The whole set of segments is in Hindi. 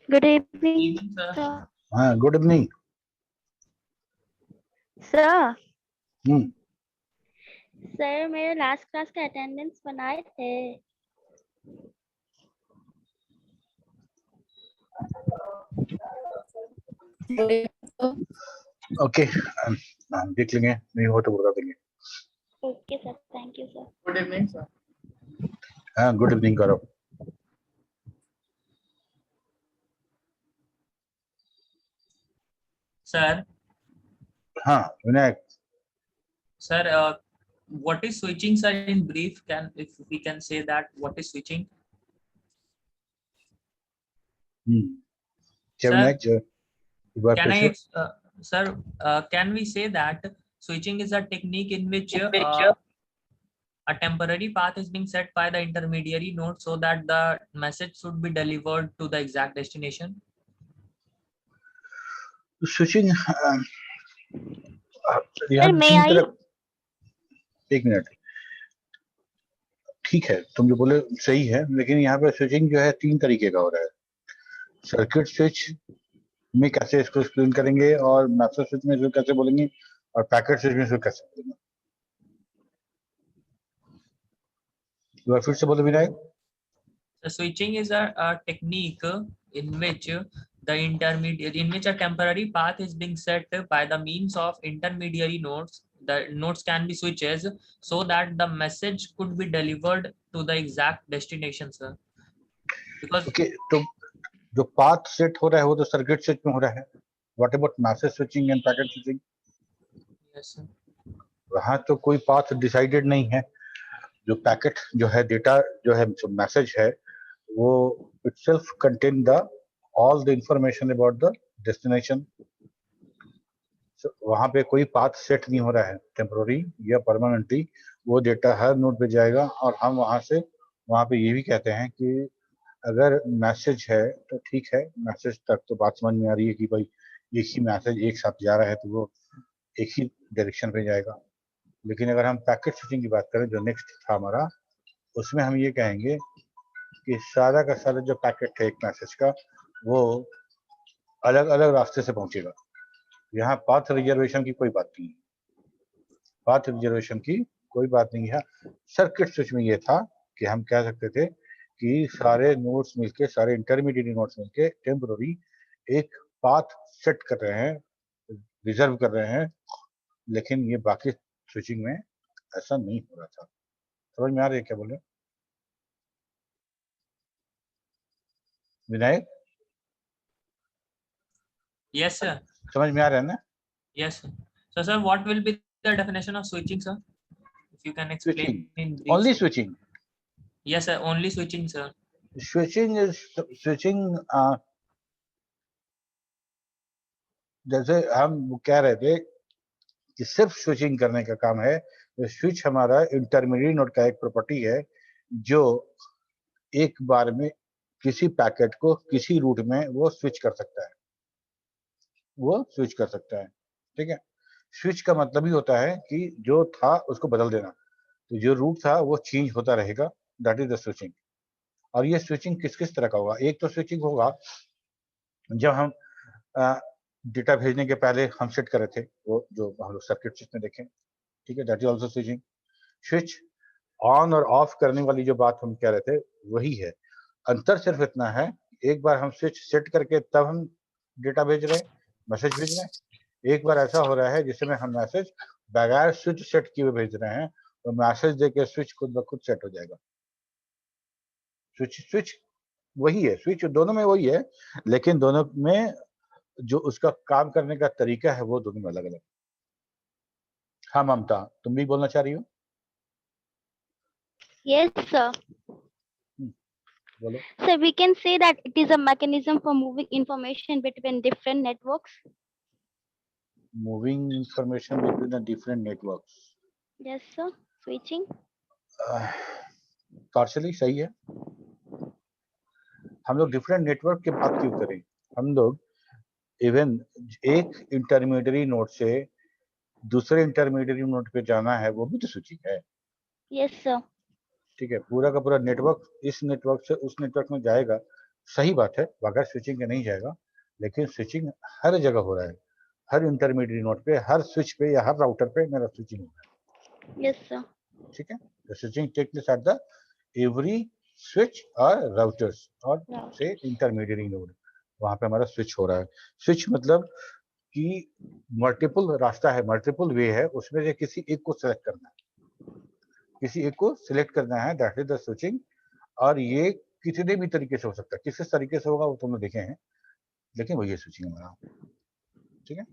Good evening, Evening, sir. sir. हाँ, गुड इवनिंग। सर हम्म, सर मेरे लास्ट क्लास का अटेंडेंस बनाए थे। ओके, हम देख लेंगे, नहीं हो तो बता देंगे। Okay sir, thank you sir. Good evening, sir. हाँ, गुड इवनिंग गौरव। Sir, हाँ Vinayak, sir, what is switching, sir? In brief, if we can say that, what is switching? क्या Sir, विनायक एक बार can फिर से? sir, can we say that switching is a technique in which a temporary path is being set by the intermediary node so that the message should be delivered to the exact destination? Switching sir मैं तीन आई। तरह। एक मिनट, ठीक है, तुम जो बोले सही है, लेकिन यहाँ पे स्विचिंग जो है तीन तरीके का हो रहा है। सर्किट स्विच में कैसे इसको एक्सप्लेन करेंगे, और मैसेज स्विच में इसको कैसे बोलेंगे, और पैकेट स्विच में इसको कैसे बोलेंगे। एक बार फिर से बोलो Vinayak. The switching is a technique in which a temporary path is being set by the means of intermediary nodes. The nodes can be switches so that the message could be delivered to the exact destination, sir. Because okay, तो जो पाथ सेट हो रहा है वो तो सर्किट स्विच में हो रहा है। What about message switching end packet switching? yes, sir. वहां तो कोई पाथ डिसाइडेड नहीं है। जो पैकेट जो है, डेटा जो है, जो मैसेज है, वो itself contain the all the information about the destination। वहां पे कोई पाथ सेट नहीं हो रहा है, टेम्पोररी या परमानेंटली वो डेटा हर नोड पे जाएगा। और हम वहां से वहां पे ये भी कहते हैं कि अगर मैसेज है तो ठीक है, मैसेज तक तो बात समझ में आ रही है कि भाई एक ही मैसेज एक साथ जा रहा है तो वो एक ही डायरेक्शन पे जाएगा। लेकिन अगर हम पैकेट स्विचिंग की बात करें, जो नेक्स्ट था हमारा, उसमें हम ये कहेंगे कि सारा का सारा जो पैकेट है एक मैसेज का, वो अलग अलग रास्ते से पहुंचेगा। यहाँ पाथ रिजर्वेशन की कोई बात नहीं है, पाथ रिजर्वेशन की कोई बात नहीं है। सर्किट स्विच में ये था कि हम कह सकते थे कि सारे नोड्स मिलके, सारे इंटरमीडिएट नोड्स मिलके टेम्पोररी एक पाथ सेट कर रहे हैं, रिजर्व कर रहे हैं। लेकिन ये बाकी स्विचिंग में ऐसा नहीं हो रहा था। समझ में आ रही है क्या बोले विनायक? Yes, sir. समझ में आ रहा है ना? Yes, sir. So, sir, what will be the definition of switching, sir? If you can explain switching, in brief. Only Sir. Switching. Yes, sir. Only switching, sir. Switching is switching, जैसे हम कह रहे थे कि सिर्फ स्विचिंग करने का काम है। तो स्विच हमारा इंटरमीडिएट नोड का एक प्रॉपर्टी है जो एक बार में किसी पैकेट को किसी रूट में वो स्विच कर सकता है, वो स्विच कर सकता है। ठीक है, स्विच का मतलब ही होता है कि जो था उसको बदल देना। तो जो रूट था वो चेंज होता रहेगा, दैट इज द स्विचिंग। और ये स्विचिंग किस किस तरह का होगा? एक तो स्विचिंग होगा जब हम डेटा भेजने के पहले हम सेट कर रहे थे, वो जो हम लोग सर्किट स्विच में देखें, ठीक है, that is also switching. Switch on और ऑफ करने वाली जो बात हम कह रहे थे वही है। अंतर सिर्फ इतना है, एक बार हम स्विच सेट करके तब हम डेटा भेज रहे हैं, मैसेज भेज रहे हैं। एक बार ऐसा हो रहा है जिसमें हम मैसेज बगैर स्विच सेट किए हुए भेज रहे हैं, तो मैसेज देके स्विच खुद ब खुद सेट हो जाएगा। स्विच स्विच वही है, स्विच दोनों में वही है, लेकिन दोनों में जो उसका काम करने का तरीका है वो दोनों में अलग अलग। हाँ ममता, तुम भी बोलना चाह रही हो? Yes, sir. बोलो। So we can say that it is a mechanism for moving information between different networks. Moving information between the different networks. Yes, sir. Switching. Partially सही है। हम लोग डिफरेंट नेटवर्क की बात क्यों करें? हम लोग इवन एक इंटरमीडिएट नोड से दूसरे इंटरमीडिएट नोड पे जाना है, वो भी तो स्विचिंग है। Yes, sir. ठीक है, पूरा का पूरा नेटवर्क इस नेटवर्क से उस नेटवर्क में जाएगा, सही बात है, बगैर स्विचिंग के नहीं जाएगा, लेकिन स्विचिंग हर जगह हो रहा है, हर इंटरमीडिएट नोड पे, हर स्विच पे या हर राउटर पे मेरा स्विचिंग हो रहा है। Yes, sir. ठीक है, the switching take place at the every switch और राउटर्स और से इंटरमीडिएट नोड, वहां पे हमारा स्विच हो रहा है। स्विच मतलब कि मल्टीपल रास्ता है, मल्टीपल वे है, उसमें से किसी एक को सिलेक्ट करना है, किसी एक को सिलेक्ट करना है, दैट इज द स्विचिंग। और ये किसी भी तरीके से हो सकता है, किस तरीके से होगा वो तुमने देखे हैं, लेकिन वही स्विचिंग हमारा। ठीक है,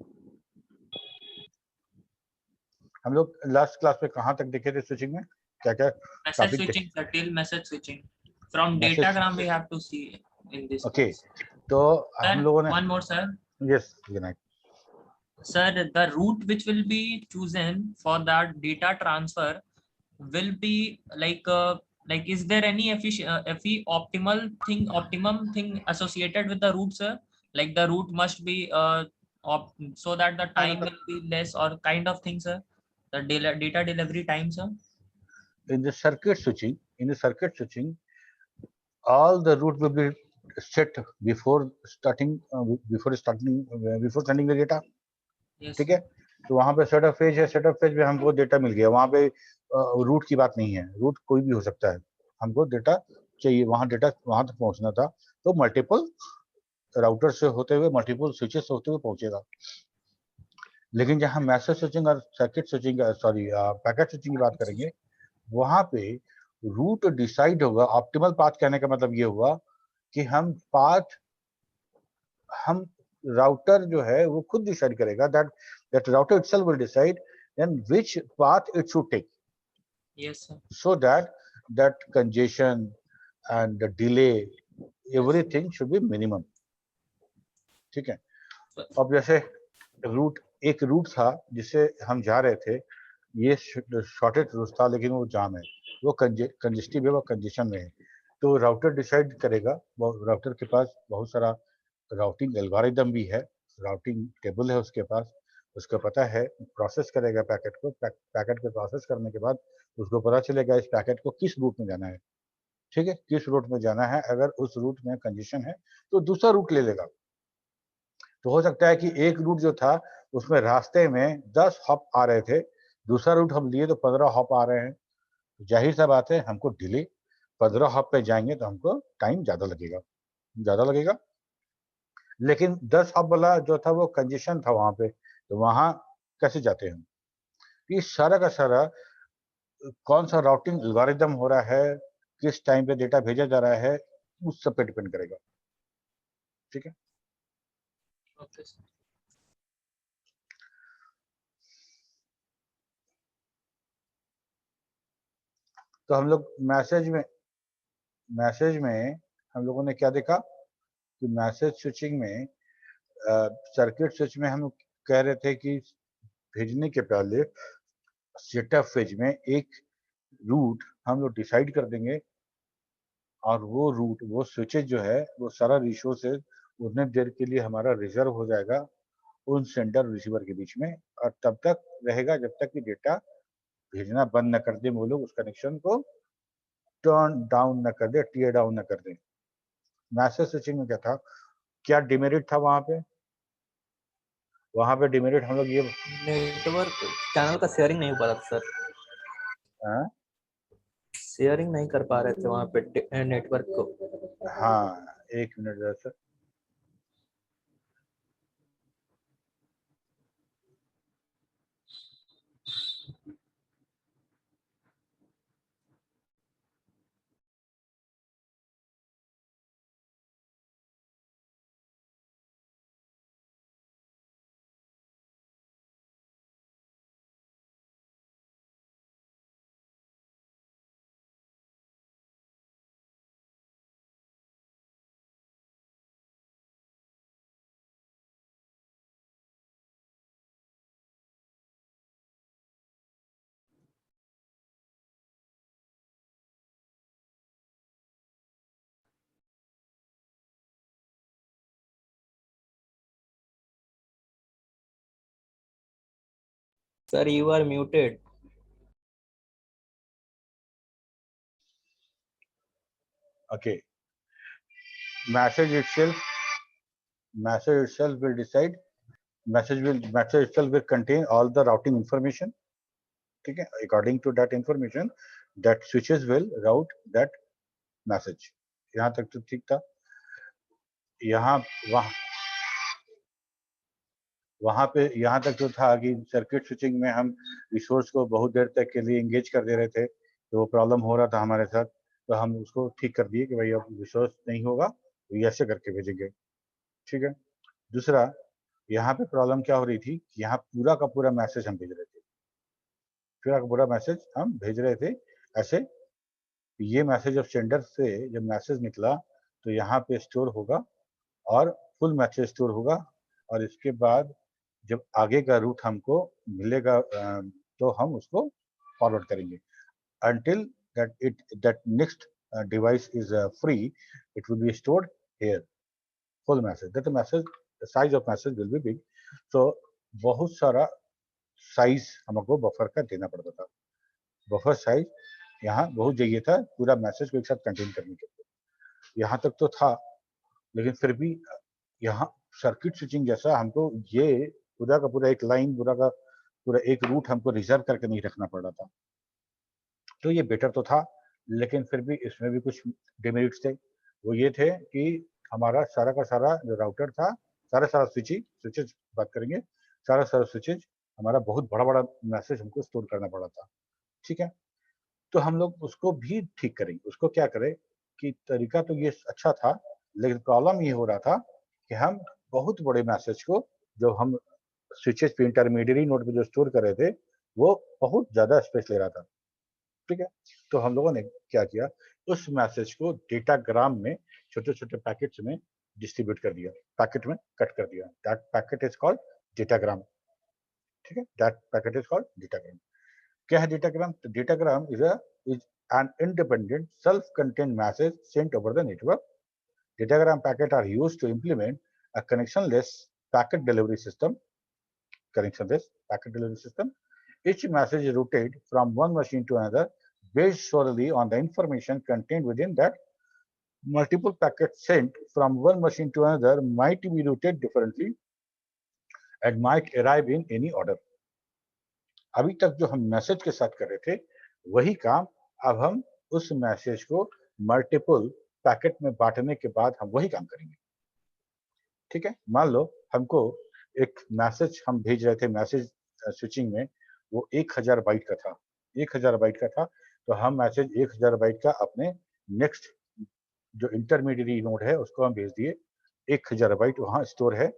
हम लोग लास्ट क्लास में कहाँ तक देखे थे स्विचिंग में, क्या क्या Message टॉपिक switching, देखे? sir, till message switching. From message, datagram we have to see in this okay, class. तो हम Sir, लोगों ने, one more, sir. Yes good, Sir, the route which will be chosen for that data transfer will be like is there any optimum thing associated with the route, sir? Like the route must be so that the time will be less or kind of thing, sir? The data delivery time, sir? in the circuit switching, all the route will be set before starting, before sending the data. Yes, ठीक है, तो वहां पे सेट ऑफ फेज है, सेट ऑफ फेज में हमको डेटा मिल गया, वहां पे रूट की बात नहीं है, रूट कोई भी हो सकता है, हमको डेटा चाहिए, वहां डेटा वहां तक पहुंचना था, तो मल्टीपल राउटर से होते हुए, मल्टीपल स्विचेस से होते हुए पहुंचेगा। लेकिन जहां मैसेज स्विचिंग और circuit switching, sorry packet switching की बात करेंगे, वहां पे रूट डिसाइड होगा। ऑप्टिमल पाथ कहने का मतलब ये हुआ कि हम राउटर जो है वो खुद डिसाइड करेगा, that router itself will decide then which path it should take, yes, sir. So that congestion and the delay, everything should be minimum. ठीक है, अब जैसे एक रूट था जिससे हम जा रहे थे, ये शॉर्टेज रूट था, लेकिन वो जाम है, वो कंजेस्टिव है, वो कंजेशन में है, तो राउटर डिसाइड करेगा, राउटर के पास बहुत सारा राउटिंग एल्गोरिदम भी है, राउटिंग टेबल है उसके पास, उसको पता है, प्रोसेस करेगा पैकेट को, पैकेट को प्रोसेस करने के बाद उसको पता चलेगा इस पैकेट को किस रूट में जाना है। ठीक है, किस रूट में जाना है, अगर उस रूट में कंजेशन है तो दूसरा रूट ले लेगा। तो हो सकता है कि एक रूट जो था उसमें रास्ते में 10 हॉप आ रहे थे, दूसरा रूट हम लिए तो 15 हॉप आ रहे हैं, जाहिर सा बात है हमको डिले, 15 हॉप पे जाएंगे तो हमको टाइम ज्यादा लगेगा। लेकिन 10 हॉप वाला जो था वो कंजेशन था वहां पे, तो वहां कैसे जाते हैं? ये सारा का सारा कौन सा राउटिंग एल्गोरिदम हो रहा है, किस टाइम पे डेटा भेजा जा रहा है, उस सब पे डिपेंड करेगा। ठीक है, Okay, sir. तो हम लोग मैसेज में हम लोगों ने क्या देखा कि मैसेज स्विचिंग में, सर्किट स्विच में हम कह रहे थे कि भेजने के पहले सेटअप फेज में एक रूट हम लोग डिसाइड कर देंगे, और वो रूट, वो स्विचेज जो है, वो सारा रिसोर्सेज उतने देर के लिए हमारा रिजर्व हो जाएगा उन सेंडर रिसीवर के बीच में, और तब तक रहेगा जब तक कि डेटा भेजना बंद न कर दे, वो लोग उस कनेक्शन को टर्न डाउन न कर दे, टीयर डाउन न कर दे। मैसेज स्विचिंग में क्या था, क्या डिमेरिट था वहां पे डिमेरिट हम लोग ये, नेटवर्क चैनल का शेयरिंग नहीं हो पा रहा था सर, हाँ, शेयरिंग नहीं कर पा रहे थे वहाँ पे नेटवर्क को। हाँ, एक मिनट जरा sir, sir you are muted. Okay. message itself will decide, message itself will contain all the routing information. ठीक है, according to that information that switches will route that message. यहाँ तक तो ठीक था. यहाँ वहाँ पे यहाँ तक तो था कि सर्किट स्विचिंग में हम रिसोर्स को बहुत देर तक के लिए एंगेज कर दे रहे थे, तो वो प्रॉब्लम हो रहा था हमारे साथ, तो हम उसको ठीक कर दिए कि भाई अब रिसोर्स नहीं होगा, तो ऐसे करके भेजेंगे. ठीक है. दूसरा, यहाँ पे प्रॉब्लम क्या हो रही थी, यहाँ पूरा का पूरा मैसेज हम भेज रहे थे, पूरा का पूरा मैसेज हम भेज रहे थे ऐसे. ये मैसेज जब सेंडर से जब मैसेज निकला तो यहाँ पे स्टोर होगा और फुल मैसेज स्टोर होगा, और इसके बाद जब आगे का रूट हमको मिलेगा तो हम उसको फॉरवर्ड करेंगे. until that next device is free, it will be stored here, full message. That the size of message will be big. So बहुत सारा साइज हमको बफर का देना पड़ता था. बफर साइज यहाँ बहुत चाहिए था पूरा मैसेज को एक साथ कंटेन करने के लिए. यहाँ तक तो था, लेकिन फिर भी यहाँ सर्किट स्विचिंग जैसा हमको ये पूरा का पूरा एक लाइन, पूरा का पूरा एक रूट हमको रिजर्व करके नहीं रखना पड़ रहा था. तो ये बेटर तो था, लेकिन फिर भी इसमें भी कुछ डिमेरिट्स थे. वो ये थे कि हमारा सारा का सारा जो राउटर था, सारा स्विचेज बात करेंगे, सारा स्विचेज हमारा बहुत बड़ा मैसेज हमको स्टोर करना पड़ा था. ठीक है. तो हम लोग उसको भी ठीक करेंगे. उसको क्या करें कि तरीका तो ये अच्छा था, लेकिन प्रॉब्लम ये हो रहा था कि हम बहुत बड़े मैसेज को जो हम स्विचेज पे इंटरमीडिएट नोड पे जो स्टोर कर रहे थे, वो बहुत ज्यादा स्पेस ले रहा था. ठीक है. तो हम लोगों ने क्या किया, उस मैसेज को डेटाग्राम में छोटे छोटे पैकेट्स में डिस्ट्रीब्यूट कर दिया, पैकेट में कट कर दिया. That packet is called datagram. ठीक है. That packet is called datagram. क्या है डेटाग्राम? तो datagram is an independent self-contained message sent over the network. Datagram packets are used to implement a connectionless packet delivery system. Each message is routed from one machine to another based solely on the information contained within that. Multiple packets sent from one machine to another might be routed differently and might arrive in any order. अभी तक जो हम मैसेज के साथ कर रहे थे वही काम अब हम उस मैसेज को मल्टीपल पैकेट में बांटने के बाद हम वही काम करेंगे. ठीक है. मान लो हमको एक मैसेज हम भेज रहे थे मैसेज स्विचिंग में, वो 1000 बाइट का था, 1000 बाइट का था. तो हम मैसेज 1000 बाइट का अपने नेक्स्ट जो इंटरमीडिएट नोड है उसको हम भेज दिए. 1000 बाइट वहां स्टोर है.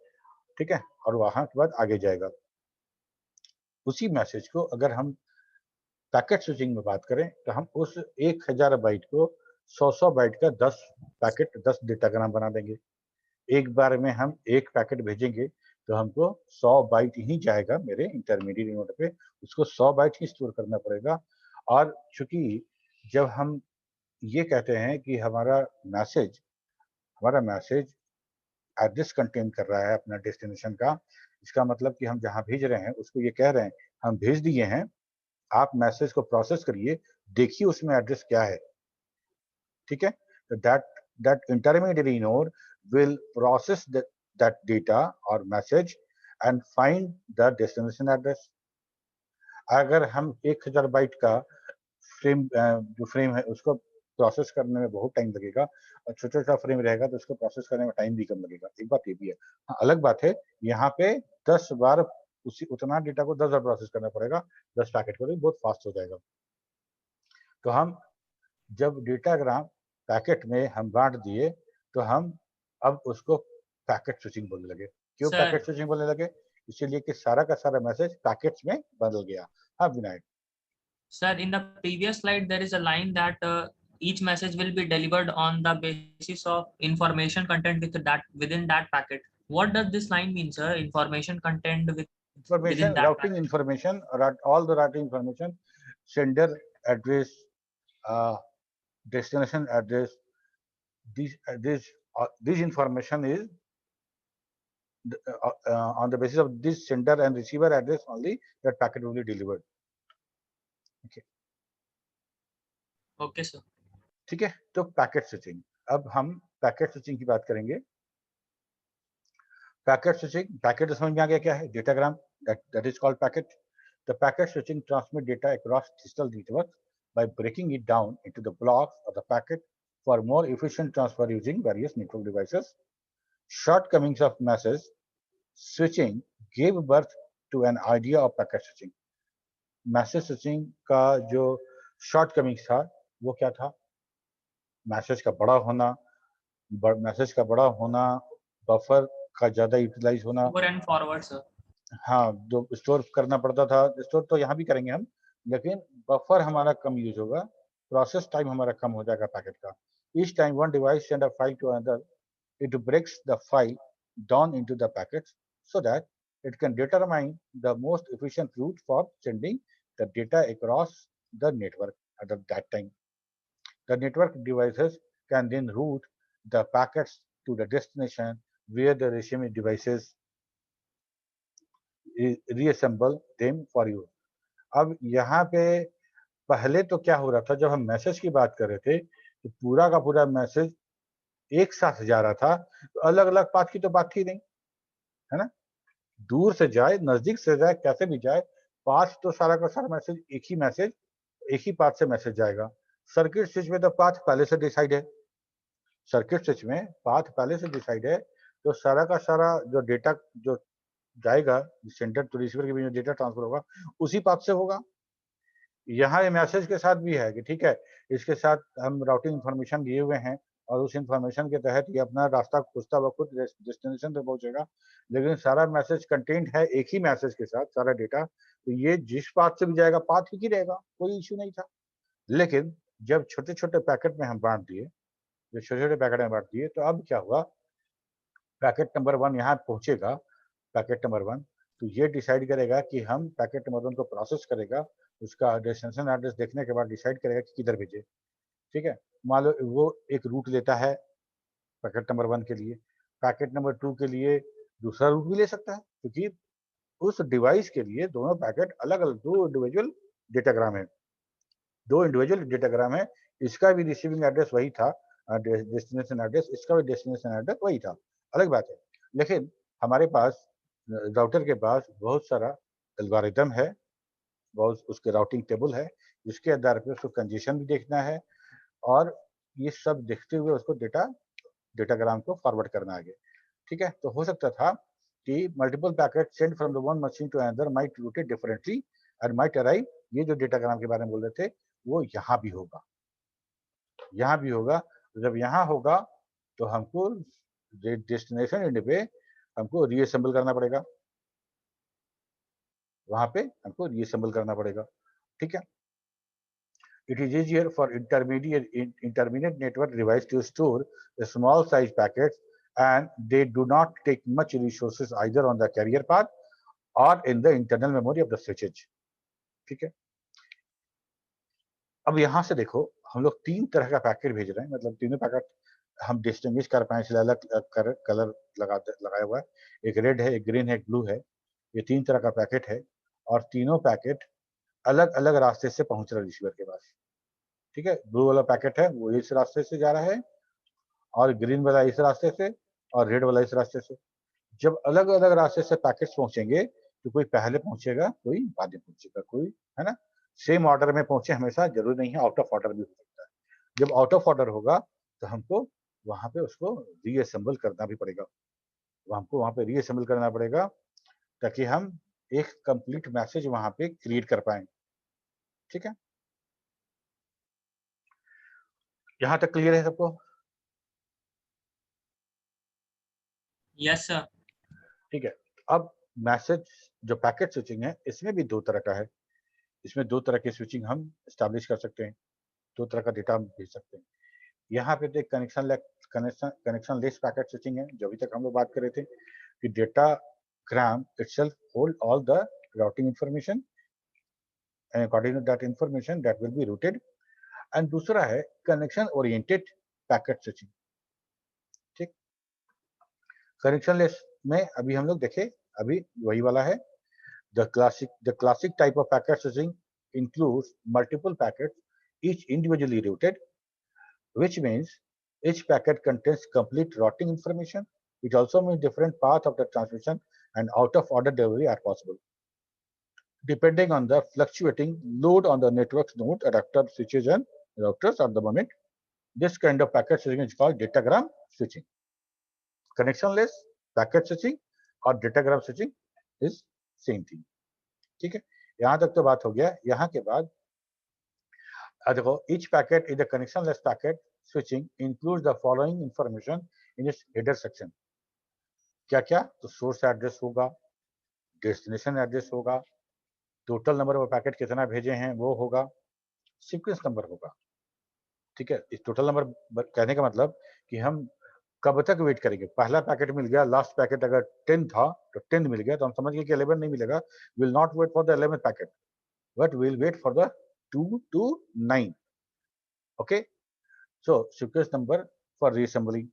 ठीक है. और वहां के बाद आगे जाएगा. उसी मैसेज को अगर हम पैकेट स्विचिंग में बात करें तो हम उस 1000 बाइट को 100 बाइट का 10 पैकेट 10 डेटाग्राम बना देंगे. एक बार में हम एक पैकेट भेजेंगे तो हमको 100 बाइट ही जाएगा मेरे इंटरमीडिएट नोड पे, उसको 100 बाइट ही स्टोर करना पड़ेगा. और चूंकि जब हम ये कहते हैं कि हमारा मैसेज एड्रेस कंटेन कर रहा है अपना डेस्टिनेशन का, इसका मतलब कि हम जहां भेज रहे हैं उसको ये कह रहे हैं हम भेज दिए हैं, आप मैसेज को प्रोसेस करिए, देखिए उसमें एड्रेस क्या है. ठीक है. तो that intermediate node will process that data or message and find the destination address. अगर हम 1000 बाइट का जो फ्रेम है उसको प्रोसेस करने में बहुत टाइम लगेगा, और छोटा छोटा फ्रेम रहेगा तो उसको प्रोसेस करने में टाइम भी कम लगेगा. एक बात ये भी है. हाँ, अलग बात है यहाँ पे 10 बार उतना डेटा को 10 बार प्रोसेस करना पड़ेगा. 10 पैकेट को बहुत फास्ट हो जाएगा. तो हम जब डेटाग्राम पैकेट में हम बांट दिए तो हम अब उसको पैकेट स्विचिंग बोलने लगे. क्यों पैकेट स्विचिंग बोलने लगे? इसलिए कि सारा का सारा मैसेज पैकेट्स में बदल गया. हाँ Vinayak. Sir, in the previous slide there is a line that each message will be delivered on the basis of information content within that packet. What does this line mean, sir? Information content within that routing packet? information, all the routing information, sender address, destination address, this information is on the basis of this sender and receiver address only that packet will be delivered. Okay. Okay, sir. ठीक है. तो पैकेट स्विचिंग. अब हम पैकेट स्विचिंग की बात करेंगे। पैकेट स्विचिंग, पैकेट समझ में आ गया क्या है? Datagram, that is called packet. The packet switching transmit data across digital networks by breaking it down into the blocks of the packet for more efficient transfer using various network devices. Shortcomings of message switching gave birth to an idea of packet switching. Message switching का जो शॉर्टकमिंग्स था वो क्या था? मैसेज का बड़ा होना, बफर का ज्यादा यूटिलाइज होना, Forward and forward, sir. हाँ, जो स्टोर करना पड़ता था, स्टोर तो यहाँ भी करेंगे हम, लेकिन बफर हमारा कम यूज होगा, प्रोसेस टाइम हमारा कम हो जाएगा पैकेट का। Each time one device send a file to another, it breaks the file down into the packets so that it can determine the most efficient route for sending the data across the network at that time. The network devices can then route the packets to the destination where the receiving devices reassemble them for you. अब यहाँ पे पहले तो क्या हो रहा था, जब हम मैसेज की बात कर रहे थे तो पूरा का पूरा मैसेज एक साथ जा रहा था, तो अलग अलग पाथ की तो बात थी नहीं, है ना? दूर से जाए, नजदीक से जाए, कैसे भी जाए, पाथ तो सारा का सारा मैसेज एक ही पाथ से मैसेज जाएगा। सर्किट स्विच में तो पाथ पहले से डिसाइड है, सर्किट स्विच में पाथ पहले से डिसाइड है, तो सारा का सारा जो डेटा जो जाएगा सेंडर टू रिसीवर के बीच में डेटा ट्रांसफर होगा उसी पाथ से होगा। यहाँ ये मैसेज के साथ भी है कि ठीक है, इसके साथ हम राउटिंग इंफॉर्मेशन दिए हुए हैं और उस इंफॉर्मेशन के तहत ये अपना रास्ता खोजता हुआ खुद डेस्टिनेशन पे पहुंचेगा, लेकिन सारा मैसेज कंटेंट है एक ही मैसेज के साथ, सारा डेटा, तो ये जिस पाथ से भी जाएगा पाथ ही रहेगा, कोई इश्यू नहीं था। लेकिन जब छोटे छोटे पैकेट में हम बांट दिए, तो अब क्या हुआ, पैकेट नंबर 1 यहाँ पहुंचेगा, पैकेट नंबर 1 तो ये डिसाइड करेगा कि हम पैकेट नंबर 1 को प्रोसेस करेगा, उसका डेस्टिनेशन एड्रेस देखने के बाद डिसाइड करेगा कि किधर भेजे। ठीक है, मान लो वो एक रूट लेता है पैकेट नंबर 1 के लिए, पैकेट नंबर 2 के लिए दूसरा रूट भी ले सकता है, क्योंकि उस डिवाइस के लिए दोनों पैकेट अलग अलग दो इंडिविजुअल डेटाग्राम है। इसका भी रिसीविंग एड्रेस वही था, डेस्टिनेशन एड्रेस, इसका भी डेस्टिनेशन एड्रेस वही था, अलग बात है। लेकिन हमारे पास राउटर के पास बहुत सारा एल्गोरिथम है, बहुत उसके राउटिंग टेबल है, जिसके आधार पर उसको कंजेशन भी देखना है और ये सब देखते हुए उसको डेटाग्राम को फॉरवर्ड करना आगे। ठीक है, तो हो सकता था कि multiple packet send from the one machine to another might routed differently and might arrive, ये जो डेटाग्राम के बारे में बोल रहे थे वो यहाँ भी होगा, जब यहाँ होगा तो हमको डेस्टिनेशन एंड पे हमको रीअसेंबल करना पड़ेगा, वहां पे हमको रीअसेंबल करना पड़ेगा। ठीक है, it is easier for intermediate network device to store a small size packets and they do not take much resources either on the carrier path or in the internal memory of the switches. ठीक है, अब यहां से देखो हम लोग 3 तरह का पैकेट भेज रहे हैं, मतलब तीनों पैकेट हम डिस्टिंग्विश कर पाए इसलिए अलग कलर लगाया हुआ है, एक रेड है, एक ग्रीन है, एक ब्लू है, ये 3 तरह का पैकेट है और तीनों पैकेट अलग अलग रास्ते से पहुंच रहे रिसीवर के पास। ठीक है, ब्लू वाला पैकेट है वो इस रास्ते से जा रहा है और ग्रीन वाला इस रास्ते से और रेड वाला इस रास्ते से। जब अलग अलग रास्ते से पैकेट्स पहुंचेंगे तो कोई पहले पहुंचेगा, कोई बाद में पहुंचेगा, कोई, है ना, सेम ऑर्डर में पहुंचे हमेशा जरूरी नहीं है, आउट ऑफ ऑर्डर भी हो सकता है। जब आउट ऑफ ऑर्डर होगा तो हमको वहां पे उसको रीअसेंबल करना भी पड़ेगा, हमको वहां पे रीअसेंबल करना पड़ेगा ताकि हम एक कंप्लीट मैसेज वहां पे क्रिएट कर पाए। ठीक है, यहाँ तक क्लियर है सबको? Yes sir. ठीक है, अब मैसेज जो पैकेट स्विचिंग है इसमें भी 2 तरह का है, इसमें 2 तरह की स्विचिंग हम एस्टैब्लिश कर सकते हैं, 2 तरह का डेटा हम भेज सकते हैं। यहाँ पे तो कनेक्शन लेस पैकेट स्विचिंग है, जो अभी तक हम लोग बात कर रहे थे कि datagram itself hold all the routing information and according to that information that will be routed, and दूसरा है कनेक्शन ओरिएंटेड पैकेट स्विचिंग। ठीक, कनेक्शन लेस में अभी हम लोग देखे, अभी वही वाला है। The classic type of packet switching includes multiple packets, each individually routed, which means Each packet contains complete routing information. It also means different paths of the transmission and out of order delivery are possible, depending on the fluctuating load on the network's node, adapter switches and routers at the moment. This kind of packet switching is called datagram switching. Connectionless packet switching और datagram switching is same thing. ठीक है, यहाँ तक तो बात हो गया. यहाँ के बाद देखो, each packet in the connectionless packet switching includes the following information in its header section. क्या क्या? तो सोर्स एड्रेस होगा, डेस्टिनेशन एड्रेस होगा, टोटल नंबर ऑफ पैकेट कितना भेजे हैं वो होगा, सीक्वेंस नंबर होगा. ठीक है, इस टोटल नंबर कहने का मतलब कि हम कब तक वेट करेंगे. पहला पैकेट मिल गया, लास्ट पैकेट अगर 10 था तो 10 मिल गया, तो हम समझ गए कि 11 नहीं मिलेगा. Will not wait for the 11th packet, but will wait for the 2 to 9. Okay, so sequence number for reassembling.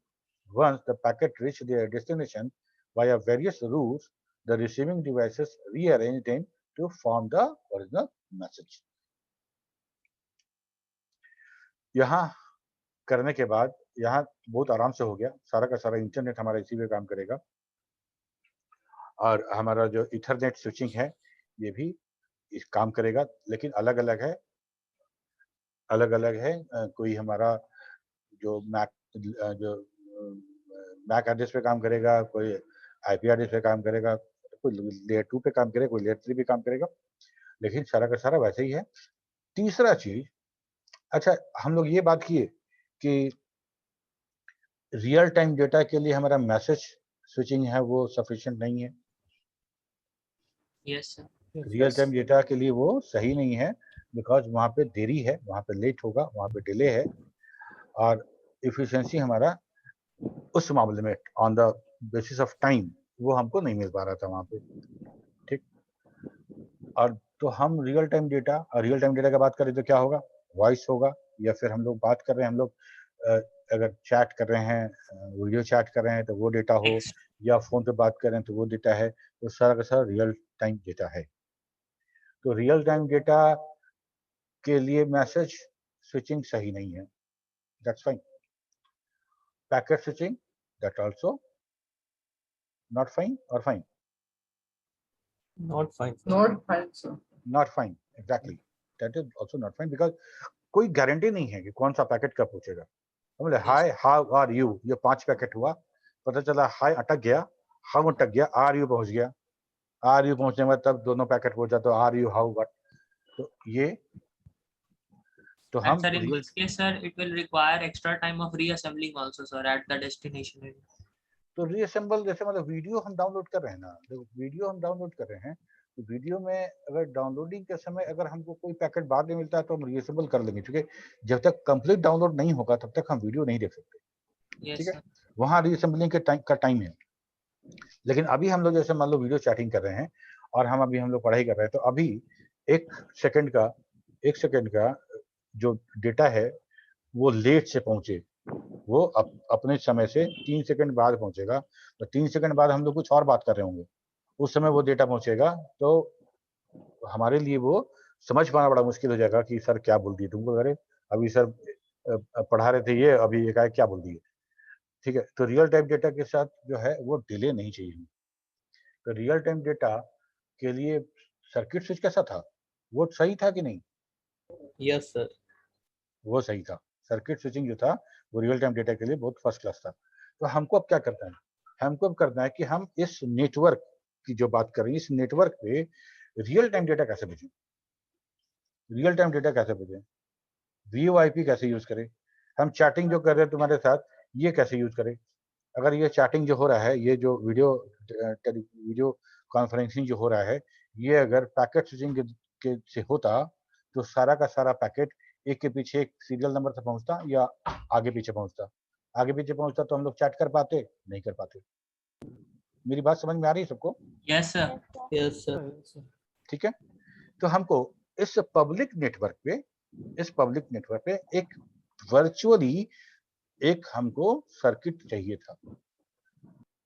Once the packet reach their destination via various routes, the receiving devices rearrange them to form the original message. यहाँ करने के बाद यहाँ बहुत आराम से हो गया. सारा का सारा इंटरनेट हमारा इसी पे काम करेगा, और हमारा जो इथरनेट स्विचिंग है ये भी इस काम करेगा, लेकिन अलग अलग है. कोई हमारा जो मैक एड्रेस पे काम करेगा, कोई आईपी एड्रेस पे काम करेगा, कोई लेयर 2 पे काम करेगा, कोई लेयर 3 पे काम करेगा, लेकिन सारा का सारा वैसे ही है. तीसरा चीज, अच्छा हम लोग ये बात किए कि रियल टाइम डेटा के लिए हमारा मैसेज स्विचिंग है वो सफिशिएंट नहीं है. Yes sir. Real time data के लिए वो सही नहीं है, बिकॉज वहाँ पे देरी है, वहाँ पे लेट होगा, वहाँ पे डिले है, और इफिशिएंसी हमारा उस मामले में on the basis of time वो हमको नहीं मिल पा रहा था वहाँ पे. ठीक, और तो हम रियल टाइम डेटा का बात करें तो क्या होगा, वॉइस होगा, या फिर हम लोग बात कर रहे हैं, हम लोग अगर चैट कर रहे हैं, वीडियो चैट कर रहे हैं तो वो डेटा हो, या फोन पे बात कर रहे हैं तो वो डेटा है. तो सारा का सारा रियल टाइम डेटा है. तो रियल टाइम डेटा के लिए मैसेज स्विचिंग सही नहीं है. That's fine. Packet switching, that also not fine और fine. Not fine. Not fine, sir. Not fine, exactly, that is also not fine, because कोई गारंटी नहीं है कि कौन सा पैकेट कब पहुंचेगा. बोले हाय हाउ आर यू, ये 5 पैकेट हुआ, पता चला हाय अटक गया, हाउ अटक गया, आर यू पहुंच गया. आर यू पहुंचने में तब दोनों पैकेट पहुंचा, तो आर यू हाउ व्हाट. तो ये तो हम And sir, in this case, sir, it will require extra time of reassembling also, sir, at the destination area. तो रीअसेंबल, जैसे मतलब वीडियो हम डाउनलोड कर रहे हैं ना, देखो वीडियो हम डाउनलोड कर रहे हैं, तो वीडियो में अगर डाउनलोडिंग के समय अगर हमको कोई पैकेट बाद में मिलता है तो हम रीअसेंबल कर लेंगे, क्योंकि जब तक कंप्लीट डाउनलोड नहीं होगा तब तक हम वीडियो नहीं देख सकते. Yes, ठीक है, sir. वहाँ रीअसेंबलिंग के टाइम है. लेकिन अभी हम लोग जैसे मान लो वीडियो चैटिंग कर रहे हैं और हम लोग पढ़ाई कर रहे हैं, तो अभी एक सेकंड का जो डेटा है वो लेट से पहुंचे, वो अपने समय से 3 सेकंड बाद पहुंचेगा. तो 3 सेकंड बाद हम लोग कुछ और बात कर रहे होंगे, उस समय वो डेटा पहुंचेगा, तो हमारे लिए वो समझ पाना बड़ा मुश्किल हो जाएगा कि सर क्या बोल दिए तुमको, अरे अभी सर पढ़ा रहे थे ये, अभी एकाएक क्या बोल दिए. ठीक है, तो रियल टाइम डेटा के साथ जो है वो डिले नहीं चाहिए. तो रियल टाइम डेटा के लिए सर्किट स्विच कैसा था, वो सही था कि नहीं? Yes, sir. वो सही था. सर्किट स्विचिंग जो था वो रियल टाइम डेटा के लिए बहुत फर्स्ट क्लास था. तो हमको अब क्या करना है, हमको अब करना है कि हम इस नेटवर्क की जो बात कर रहे हैं, इस नेटवर्क पे रियल टाइम डेटा कैसे भेजें. रियल टाइम डेटा कैसे भेजें, VoIP कैसे यूज करें, हम चैटिंग जो कर रहे हैं तुम्हारे साथ ये कैसे यूज करें. अगर ये चैटिंग जो हो रहा है, ये जो वीडियो कॉन्फ्रेंसिंग जो हो रहा है, ये अगर पैकेट स्विचिंग के से होता तो सारा का सारा पैकेट एक के पीछे एक सीरियल नंबर से पहुंचता या आगे पीछे पहुंचता तो हम लोग चैट कर पाते, नहीं कर पाते. मेरी बात समझ में आ रही है सबको? Yes, sir. Yes, sir. ठीक है, तो हमको इस पब्लिक नेटवर्क पे एक वर्चुअली एक हमको सर्किट चाहिए था.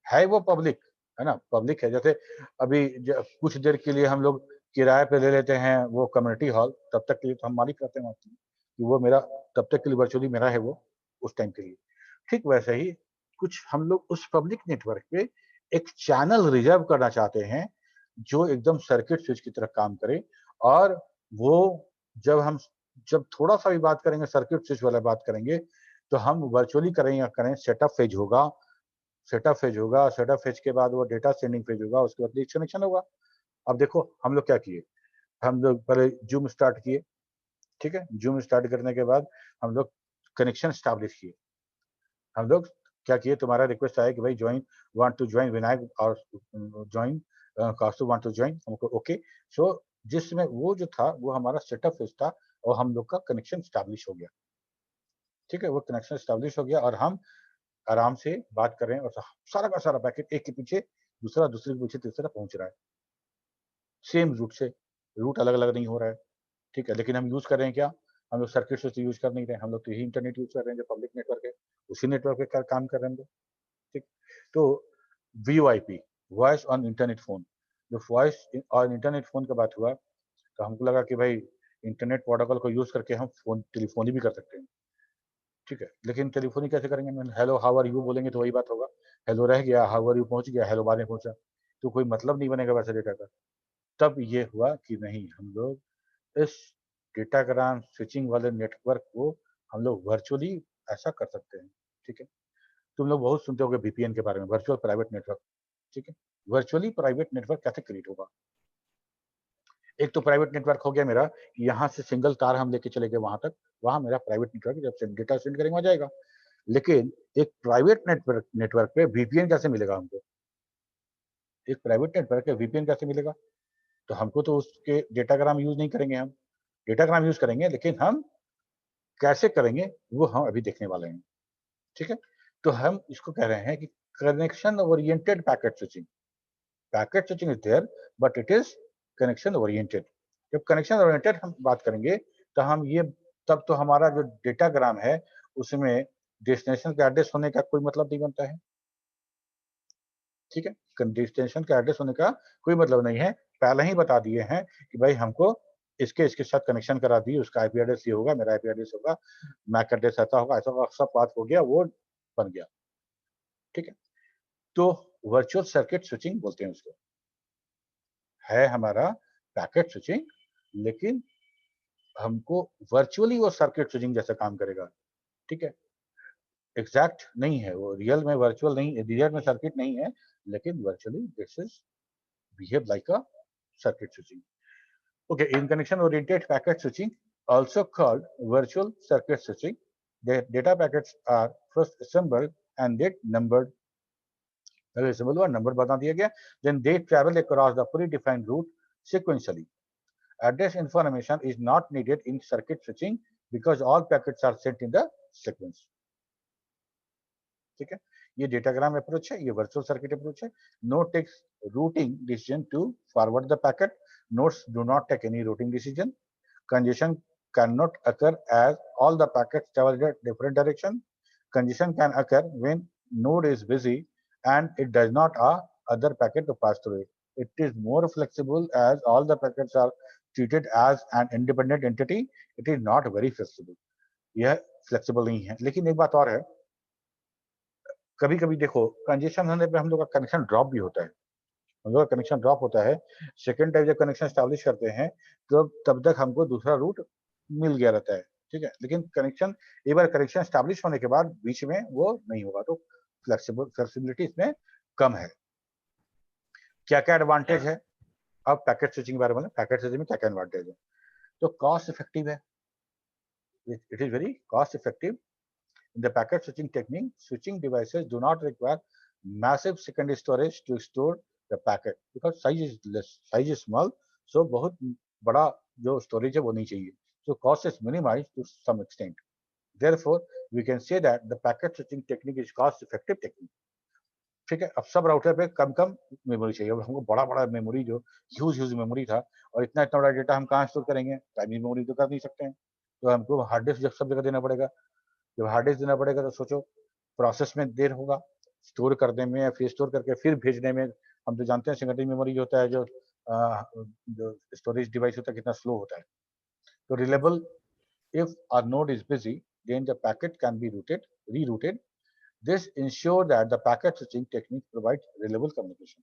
है वो पब्लिक, है ना, पब्लिक है. जैसे अभी कुछ देर के लिए हम लोग किराए पे ले लेते हैं वो कम्युनिटी हॉल, तब तक के लिए तो हम मालिक रहते हैं कि वो मेरा तब तक के लिए वर्चुअली मेरा है वो उस टाइम के लिए. ठीक वैसे ही कुछ हम लोग उस पब्लिक नेटवर्क पे एक चैनल रिजर्व करना चाहते हैं जो एकदम सर्किट स्विच की तरह काम करे, और वो जब थोड़ा सा भी बात करेंगे सर्किट स्विच वाला बात करेंगे तो हम वर्चुअली करें या करें सेटअप फेज होगा, सेटअप फेज के बाद वो डेटा सेंडिंग फेज होगा, उसके बाद डिस्कनेक्शन होगा। अब देखो हम लोग क्या किए, हम लोग पहले जूम स्टार्ट किए, ठीक है, जूम स्टार्ट करने के बाद हम लोग कनेक्शन स्टैब्लिश किए। हम लोग क्या किए, तुम्हारा रिक्वेस्ट आया कि भाई join want to join Vinayak और join Kasu want to join, हमको ओके। सो जिसमें वो जो था वो हमारा सेटअप फेज था और हम लोग का कनेक्शन स्टैब्लिश हो गया, ठीक है, वो कनेक्शन स्टैब्लिश हो गया और हम आराम से बात कर रहे हैं और सारा का सारा पैकेट एक के पीछे दूसरा, दूसरे के पीछे तीसरा पहुंच रहा है सेम रूट से, रूट अलग अलग नहीं हो रहा है, ठीक है। लेकिन हम यूज कर रहे हैं क्या, हम लोग सर्किट स्विच यूज कर नहीं रहे, हम लोग तो यही इंटरनेट यूज कर रहे हैं जो पब्लिक नेटवर्क है, उसी नेटवर्क पे काम कर रहे हैं हम लोग, ठीक। तो VoIP, voice on internet phone, जो वॉइस और इंटरनेट फोन का बात हुआ तो हमको लगा कि भाई इंटरनेट प्रोटोकॉल को यूज करके हम फोन टेलीफोनी भी कर सकते हैं, ठीक है। लेकिन टेलीफोनी कैसे करेंगे, हेलो हाउ आर यू बोलेंगे तो वही बात होगा, हेलो रह गया, हाउ आर यू पहुंच गया, हेलो बाद में पहुंचा, तो कोई मतलब नहीं बनेगा वैसे डेटा का। तब ये हुआ कि नहीं, हम लोग इस डेटाग्राम स्विचिंग वाले नेटवर्क को हम लोग वर्चुअली ऐसा कर सकते हैं, ठीक है। तुम लोग बहुत सुनते होगे VPN के बारे में, वर्चुअल प्राइवेट नेटवर्क, ठीक है। वर्चुअली प्राइवेट नेटवर्क कैसे क्रिएट होगा, एक तो प्राइवेट नेटवर्क हो गया मेरा, यहाँ से सिंगल तार हम लेके चले गए वहां तक, वहां मेरा प्राइवेट नेटवर्क, जब से डेटा सेंड करेंगे वहां जाएगा। लेकिन एक प्राइवेट नेटवर्क पे VPN कैसे मिलेगा हमको, एक प्राइवेट नेटवर्क पे VPN कैसे मिलेगा, तो हमको तो उसके डेटाग्राम यूज नहीं करेंगे, हम डेटाग्राम यूज करेंगे, लेकिन हम कैसे करेंगे वो हम अभी देखने वाले हैं, ठीक है। तो हम इसको कह रहे हैं कि connection oriented packet switching is there but it is connection oriented. जब कनेक्शन ओरिएंटेड हम बात करेंगे तो हम ये, तब तो हमारा जो डेटाग्राम है उसमें डेस्टिनेशन का एड्रेस होने का कोई मतलब नहीं बनता है, ठीक है। डेस्टिनेशन का एड्रेस होने का कोई मतलब नहीं है, पहले ही बता दिए हैं कि भाई हमको इसके साथ कनेक्शन करा दिए, उसका IP एड्रेस ये होगा, मेरा IP एड्रेस होगा, मैक एड्रेस ऐसा होगा, ऐसा होगा, सब बात हो गया, वो बन गया, ठीक है। तो वर्चुअल सर्किट स्विचिंग बोलते हैं उसको, है हमारा पैकेट स्विचिंग, लेकिन हमको वर्चुअली वो सर्किट स्विचिंग जैसा काम करेगा, ठीक है। एग्जैक्ट नहीं है वो, रियल में वर्चुअल नहीं, रियल में सर्किट नहीं है, लेकिन virtually this is behave like a circuit switching. Okay, in connection oriented packet switching, also called virtual circuit switching, the data packets are first assembled and then numbered. पहले assemble हुआ, number बता दिया गया, then they travel across the predefined route sequentially. Address information is not needed in circuit switching because all packets are sent in the sequence. ठीक है, ये डेटाग्राम अप्रोच है, ये वर्चुअल सर्किट अप्रोच है। Node takes routing decision to forward the packet, nodes do not take any routing decision, congestion cannot occur as all the packets travel in different direction. Congestion can occur when node is busy and it does not allow other packet to pass through it. It is more flexible as all the packets are treated as an independent entity. It is not very flexible. यह फ्लेक्सिबल नहीं है। लेकिन एक बात और है, कभी कभी देखो कंजेशन होने पे हम लोग का कनेक्शन ड्रॉप भी होता है, हम लोग का कनेक्शन ड्रॉप होता है। सेकेंड टाइम जब कनेक्शन स्टैब्लिश करते हैं तो तब तक हमको दूसरा रूट मिल गया रहता है, ठीक है। लेकिन कनेक्शन, एक बार कनेक्शन स्टैब्लिश होने के बाद बीच में वो नहीं होगा, तो फ्लेक्सिबिलिटी इसमें कम है। क्या क्या एडवांटेज है, अब पैकेट स्विचिंग के बारे में, पैकेट स्विचिंग में क्या क्या एडवांटेज है, तो कॉस्ट इफेक्टिव है, it is very cost effective. In the packet switching technique, switching devices do not require massive secondary storage to store the packet because size is less, size is small, so बहुत बड़ा जो storage है वो नहीं चाहिए, so cost is minimized to some extent. Therefore, we can say that the packet switching technique is cost effective technique. ठीक है, अब सब राउटर पे कम कम मेमोरी चाहिए, अब हमको बड़ा बड़ा मेमोरी जो ह्यूज मेमोरी था, और इतना इतना बड़ा डेटा हम कहाँ स्टोर करेंगे, प्राइमरी मेमोरी तो कर नहीं सकते हैं, तो हमको हार्ड डिस्क सब जगह देना पड़ेगा। जब हार्ड डिस्क देना पड़ेगा तो सोचो प्रोसेस में देर होगा, स्टोर करने में या फिर स्टोर करके फिर भेजने में। हम तो जानते हैं सेकेंडरी मेमोरी जो होता है, जो स्टोरेज डिवाइस होता है, कितना स्लो होता है। तो reliable, if our node is busy then the packet can be rerouted This ensure that the packet switching technique provides reliable communication.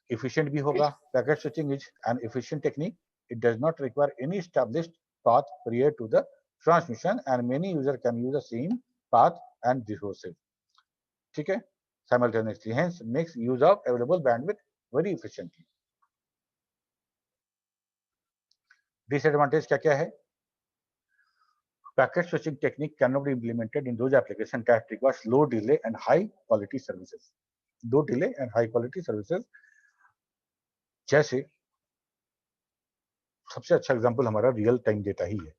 Efficient भी होगा. Packet switching is an efficient technique. It does not require any established path prior to the transmission, and many users can use the same path and resources. ठीक है, simultaneously, hence makes use of available bandwidth very efficiently. Disadvantage क्या क्या है? Packet switching technique cannot be implemented in those applications that requires low delay and high quality services. Low delay and high quality services, जैसे सबसे अच्छा एग्जांपल हमारा रियल टाइम डेटा ही है.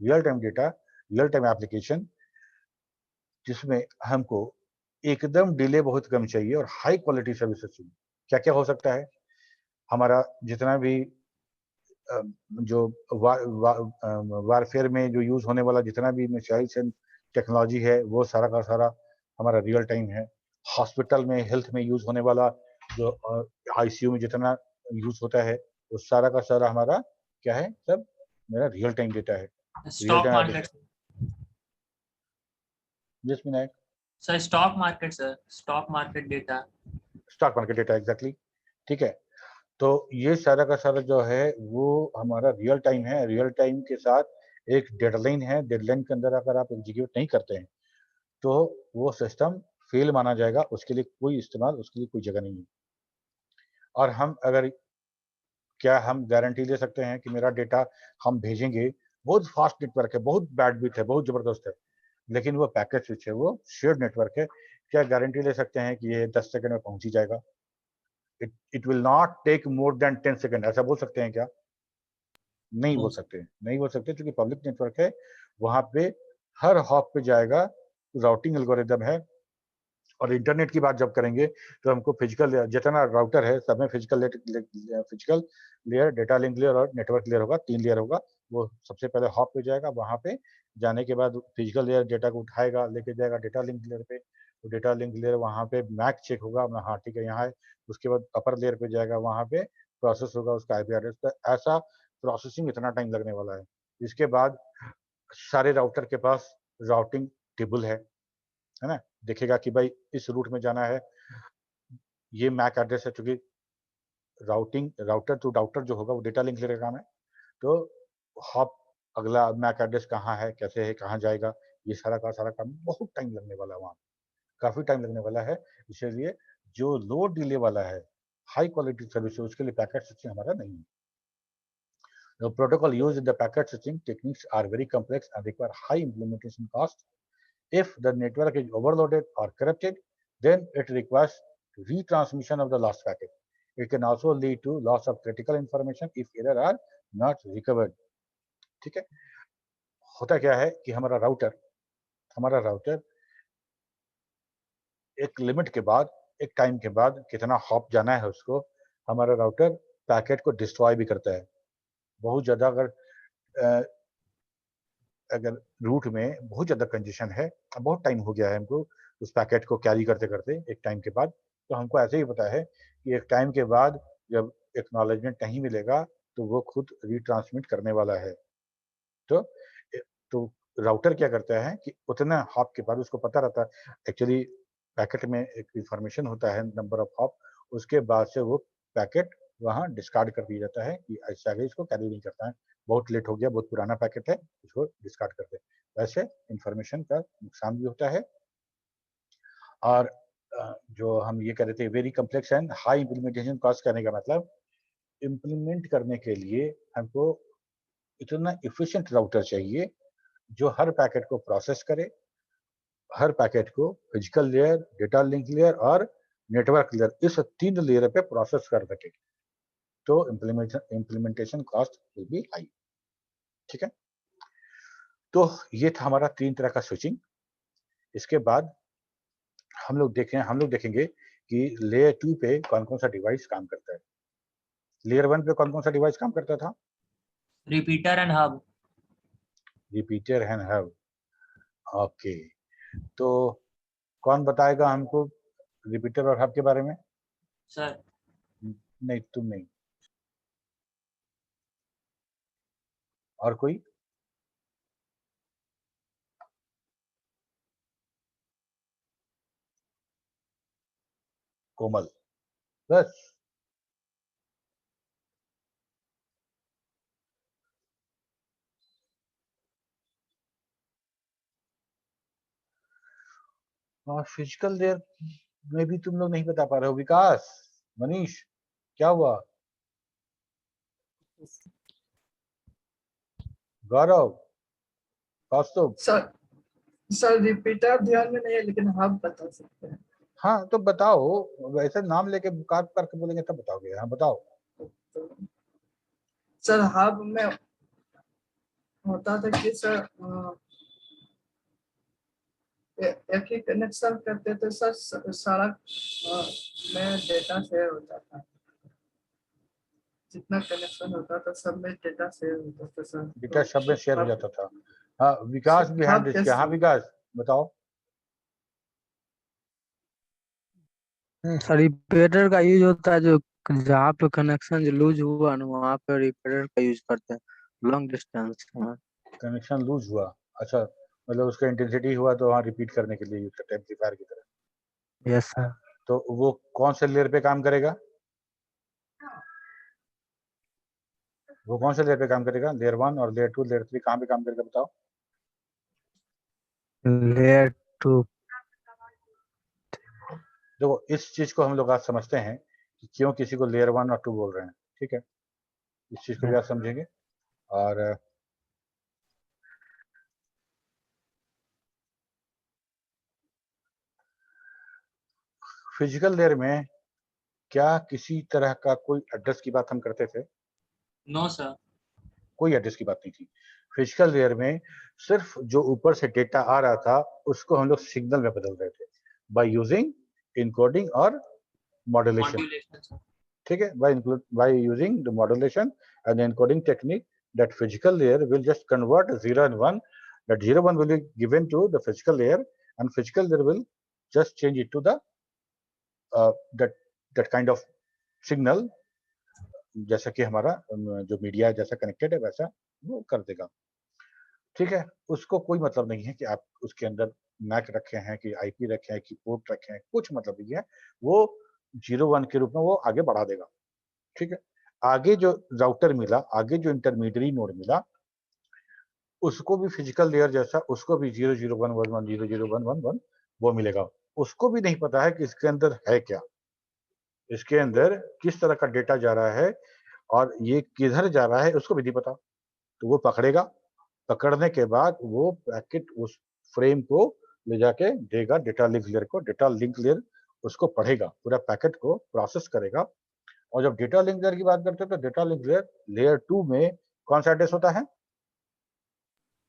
Real time data, real time application जिसमें हमको एकदम डिले बहुत कम चाहिए और हाई क्वालिटी सर्विसेज चाहिए. क्या क्या हो सकता है? हमारा जितना भी जो वारफेयर में जो यूज होने वाला जितना भी मिसाइल्स एंड टेक्नोलॉजी है वो सारा का सारा हमारा रियल टाइम है. हॉस्पिटल में हेल्थ में यूज होने वाला जो आईसीयू में जितना यूज होता है वो सारा का सारा हमारा क्या है? सब मेरा रियल टाइम डेटा है. Stock market. जिस Vinayak sir stock market, sir stock market data. Stock market data exactly. ठीक है, तो ये सारा का सारा जो है वो हमारा रियल टाइम है. रियल टाइम के साथ एक डेडलाइन है. डेडलाइन के अंदर अगर आप एग्जीक्यूट नहीं करते हैं तो वो सिस्टम फेल माना जाएगा. उसके लिए कोई इस्तेमाल, उसके लिए कोई जगह नहीं है. और हम अगर क्या हम गारंटी ले सकते हैं कि मेरा डेटा हम भेजेंगे, बहुत फास्ट नेटवर्क है, बहुत बैंडविड्थ है, बहुत जबरदस्त है, लेकिन वो पैकेट स्विच है, वो शेयर्ड नेटवर्क है, क्या गारंटी ले सकते हैं कि ये 10 सेकंड में पहुंच ही जाएगा? It will not take more than 10 second. ऐसा बोल सकते हैं क्या? नहीं बोल सकते. नहीं बोल सकते क्योंकि पब्लिक नेटवर्क है. वहां पे हर हॉप पे जाएगा, राउटिंग एल्गोरिदम है. और इंटरनेट की बात जब करेंगे तो हमको फिजिकल जितना राउटर है सब में physical layer, data link layer और नेटवर्क लेयर होगा. 3 लेयर होगा. वो सबसे पहले हॉप पे जाएगा. वहां पे जाने के बाद फिजिकल लेयर डेटा को उठाएगा, लेके जाएगा डेटा लिंक लेयर पे. तो डेटा लिंक लेयर वहां पे मैक चेक होगा, हाँ ठीक है यहाँ है. उसके बाद अपर लेयर पे जाएगा, वहां पे प्रोसेस होगा उसका आईपी एड्रेस. तो ऐसा प्रोसेसिंग इतना टाइम लगने वाला है. इसके बाद सारे राउटर के पास राउटिंग टेबल है ना, देखेगा कि भाई इस रूट में जाना है, ये मैक एड्रेस है. चूंकि राउटर टू राउटर जो होगा वो डेटा लिंक लेयर का काम है. तो हॉप अगला मैक एड्रेस कहाँ है, कैसे है, कहाँ जाएगा, ये सारा का सारा काम बहुत टाइम लगने वाला है. वहाँ काफी टाइम लगने वाला है. इसलिए जो लो डिले वाला है, हाई क्वालिटी सर्विस, उसके लिए पैकेट स्विचिंग हमारा नहीं है. The protocol used in the packet switching techniques are very complex and require high implementation cost. If the network is overloaded or corrupted, then it requires retransmission of the lost packet. It can also lead to loss of critical information if errors are not recovered. ठीक है, होता क्या है कि हमारा राउटर एक लिमिट के बाद, एक टाइम के बाद कितना हॉप जाना है उसको, हमारा राउटर पैकेट को डिस्ट्रॉय भी करता है. बहुत ज्यादा अगर रूट में बहुत ज्यादा कंजेशन है, बहुत टाइम हो गया है हमको उस पैकेट को कैरी करते करते एक टाइम के बाद, तो हमको ऐसे ही पता है कि एक टाइम के बाद जब एक्नॉलेजमेंट नहीं मिलेगा तो वो खुद रिट्रांसमिट करने वाला है. तो राउटर क्या करता है कि उतना हॉप के बाद उसको पता रहता है. एक्चुअली पैकेट में एक इंफॉर्मेशन होता है नंबर ऑफ हॉप, उसके बाद से वो पैकेट वहाँ डिस्कार्ड कर दिया जाता है कि ऐसे आगे इसको कैरी नहीं करता है, बहुत लेट हो गया, बहुत पुराना पैकेट है, इसको डिस्कार्ड कर दे. वैसे इंफॉर्मेशन का नुकसान भी होता है. और जो हम ये कह रहे थे very complex and high implementation cost करने का मतलब, इम्प्लीमेंट करने के लिए हमको इतना इफिशिएंट राउटर चाहिए जो हर पैकेट को प्रोसेस करे, हर पैकेट को physical layer, data link layer और नेटवर्क लेयर, इस 3 लेयर पे प्रोसेस कर सके. तो implementation cost will be high. ठीक है, तो ये था हमारा 3 तरह का स्विचिंग. इसके बाद हम लोग देखेंगे कि लेयर 2 पे कौन कौन सा डिवाइस काम करता है. लेयर 1 पे कौन कौन सा डिवाइस काम करता था? Repeater and hub. Repeater and hub. Okay, तो कौन बताएगा हमको रिपीटर और हब के बारे में? सर नहीं, तुम नहीं. और कोई? कोमल, बस। और फिजिकल लेयर में भी तुम लोग नहीं बता पा रहे हो। विकास, मनीष, क्या हुआ? गौरव, कौस्तुभ, सर सर रिपीटर ध्यान में नहीं है, लेकिन आप बता सकते हैं। हाँ तो बताओ। वैसे नाम लेके कार करके बोलेंगे तब बताओगे। हाँ बताओ। तो सर हब में होता था कि सर एक ही कनेक्शन करते थे सर, सारा में डेटा शेयर होता था। जितना कनेक्शन होता था सब में डेटा शेयर होता था सर। डेटा तो सब में शेयर हो हब जाता था। हाँ विकास भी हैंड रेज किया। हाँ विकास बताओ। सर रिपीटर का यूज होता है जो जहाँ पे कनेक्शन जो लूज हुआ ना वहाँ पे रिपीटर का यूज करते हैं लॉन्ग डिस्टेंस में। कनेक्शन लूज हुआ, अच्छा, मतलब उसका इंटेंसिटी हुआ तो वहाँ रिपीट करने के लिए यूज करते हैं एम्पलीफायर की तरह। Yes sir. तो वो कौन से लेयर पे काम करेगा? वो कौन से लेयर पे काम करेगा? लेयर 1 और लेयर 2, लेयर 3 कहाँ पे काम करेगा बताओ? लेयर 2। देखो इस चीज को हम लोग आज समझते हैं कि क्यों किसी को लेयर 1 और 2 बोल रहे हैं। ठीक है, इस चीज को भी आप समझेंगे। और फिजिकल लेयर में क्या किसी तरह का कोई एड्रेस की बात हम करते थे? No sir. कोई एड्रेस की बात नहीं थी। फिजिकल लेयर में सिर्फ जो ऊपर से डेटा आ रहा था उसको हम लोग सिग्नल में बदल रहे थे बाय यूजिंग इनकोडिंग और मॉड्यूलेशन। Modulation sir. ठीक है, by using the modulation and encoding technique, that physical layer will just convert 0 and 1. That 0 1 will be given to the physical layer and physical layer will just change it to the that kind of signal, जैसा कि हमारा जो मीडिया जैसा कनेक्टेड है वैसा वो कर देगा। ठीक है, उसको कोई मतलब नहीं है कि आप उसके अंदर मैक रखे हैं कि आईपी रखे हैं कि पोर्ट रखे हैं, कुछ मतलब नहीं है। वो 0 1 के रूप में वो आगे बढ़ा देगा। ठीक है, आगे जो राउटर मिला, आगे जो इंटरमीडिएट नोड मिला, उसको भी फिजिकल लेयर जैसा उसको भी 0 0 1 1 1 0 0 1 1 1 वो मिलेगा। उसको भी नहीं पता है कि इसके अंदर है क्या, इसके अंदर किस तरह का डेटा जा रहा है और ये किधर जा रहा है उसको भी नहीं पता। तो वो पकड़ेगा, पकड़ने के बाद वो पैकेट उस फ्रेम को ले जाके देगा डेटा लिंक लेयर को। डेटा लिंक लेयर उसको पढ़ेगा, पूरा पैकेट को प्रोसेस करेगा। और जब डेटा लिंक लेयर की बात करते हैं तो डेटा लिंक लेयर लेयर 2 में कौन सा एड्रेस होता है?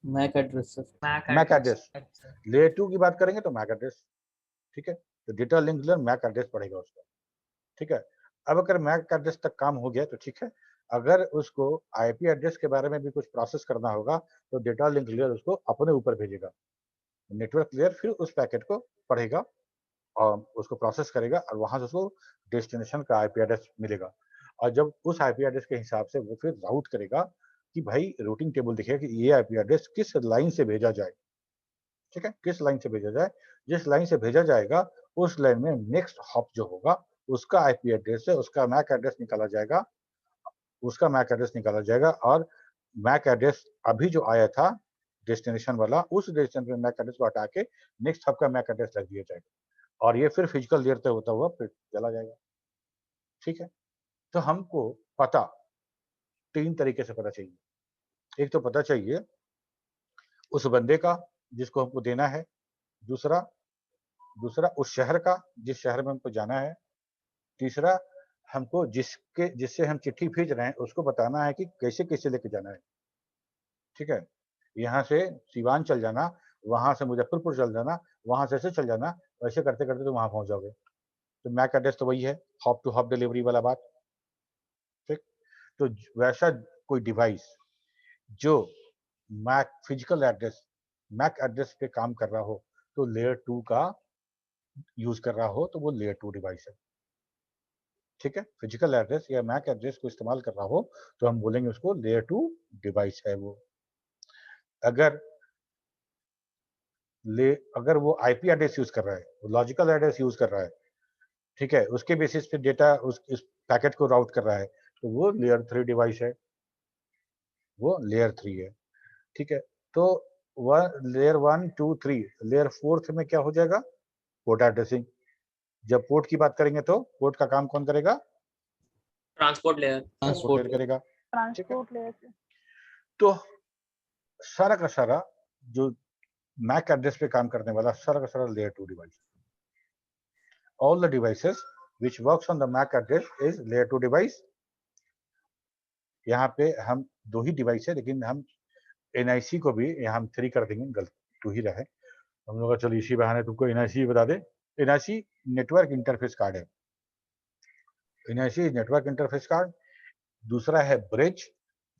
MAC address sir. MAC address. Layer 2 की बात करेंगे तो मैक एड्रेस। ठीक है, तो data link layer MAC address पढ़ेगा उसका। ठीक है, अब अगर मैक एड्रेस तक काम हो गया तो ठीक है। अगर उसको आईपी एड्रेस के बारे में भी कुछ प्रोसेस करना होगा तो डेटा लिंक लेयर उसको अपने ऊपर भेजेगा। नेटवर्क लेयर फिर उस पैकेट को पढ़ेगा और उसको प्रोसेस करेगा और वहां से उसको डेस्टिनेशन का आईपी एड्रेस मिलेगा। और जब उस आईपी एड्रेस के हिसाब से वो फिर राउट करेगा कि भाई रूटिंग टेबल दिखेगा कि ये आईपी एड्रेस किस लाइन से भेजा जाए। ठीक है, किस लाइन से भेजा जाए, जिस लाइन से भेजा जाएगा उस लाइन में नेक्स्ट हॉप जो होगा उसका आईपी एड्रेस से उसका मैक एड्रेस निकाला जाएगा, उसका मैक एड्रेस निकाला जाएगा। और मैक एड्रेस अभी जो आया था डेस्टिनेशन वाला, उस डेस्टिनेशन मैक एड्रेस को हटा के नेक्स्ट हब का मैक एड्रेस लग दिया जाएगा और ये फिर फिजिकल लेयर तक होता हुआ फिर चला जाएगा। ठीक है, तो हमको पता 3 तरीके से पता चाहिए। एक तो पता चाहिए उस बंदे का जिसको हमको देना है, दूसरा उस शहर का जिस शहर में हमको जाना है, तीसरा हमको जिससे हम चिट्ठी भेज रहे हैं उसको बताना है कि कैसे कैसे लेके जाना है। ठीक है, यहाँ से सिवान चल जाना, वहां से मुजफ्फरपुर चल जाना, वहां से ऐसे चल जाना, वैसे करते करते तो वहां पहुंच जाओगे। तो मैक एड्रेस तो वही है, हॉप टू हॉप डिलीवरी वाला बात। ठीक, तो वैसा कोई डिवाइस जो MAC physical address MAC address पे काम कर रहा हो तो लेयर 2 का यूज कर रहा हो तो वो लेयर 2 डिवाइस है। ठीक है, फिजिकल एड्रेस या मैक एड्रेस को इस्तेमाल कर रहा हो तो हम बोलेंगे उसको लेयर 2 डिवाइस है वो। अगर वो आईपी एड्रेस यूज कर रहा है, वो लॉजिकल एड्रेस यूज कर रहा है ठीक है, उसके बेसिस पे डेटा उस पैकेट को राउट कर रहा है, तो वो लेयर 3 डिवाइस है, वो लेयर 3 है। ठीक है, तो लेयर 1 2 3, लेयर 4 में क्या हो जाएगा? Port addressing. जब पोर्ट की बात करेंगे तो पोर्ट का काम कौन करेगा? Transport layer. ट्रांसपोर्ट लेयर करेगा। ट्रांसपोर्ट लेयर से। तो सारा का सारा जो मैक एड्रेस पे काम करने वाला सारा का सारा layer 2 device, all the devices which works on the MAC address is layer 2 device। यहाँ पे हम 2 ही डिवाइस है, लेकिन हम NIC को भी यहाँ हम 3 कर देंगे, गलत 2 ही रहे। हम लोग चलो इसी बहाने तुमको NIC बता दे। NIC नेटवर्क इंटरफेस कार्ड है, NIC नेटवर्क इंटरफेस कार्ड। दूसरा है ब्रिज,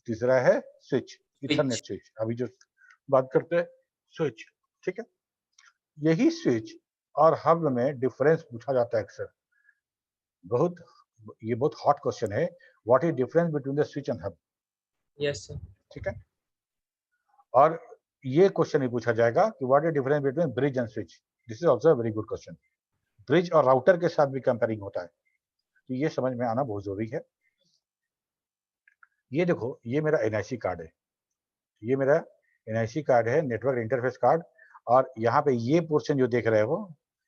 तीसरा है स्विच, इथरनेट स्विच। अभी जो बात करते हैं स्विच, ठीक है। यही स्विच और हब में डिफरेंस पूछा जाता है अक्सर। ये बहुत हॉट क्वेश्चन है, what is difference between the switch and hub. Yes sir. ठीक है, और ये क्वेश्चन भी पूछा जाएगा कि what is difference between bridge and switch. This is also a very good question. Bridge और राउटर के साथ भी कंपेयरिंग होता है, तो ये समझ में आना बहुत जरूरी है। ये देखो, ये मेरा NIC कार्ड है, ये मेरा NIC कार्ड है, नेटवर्क इंटरफेस कार्ड। और यहाँ पे ये पोर्शन जो देख रहे हो,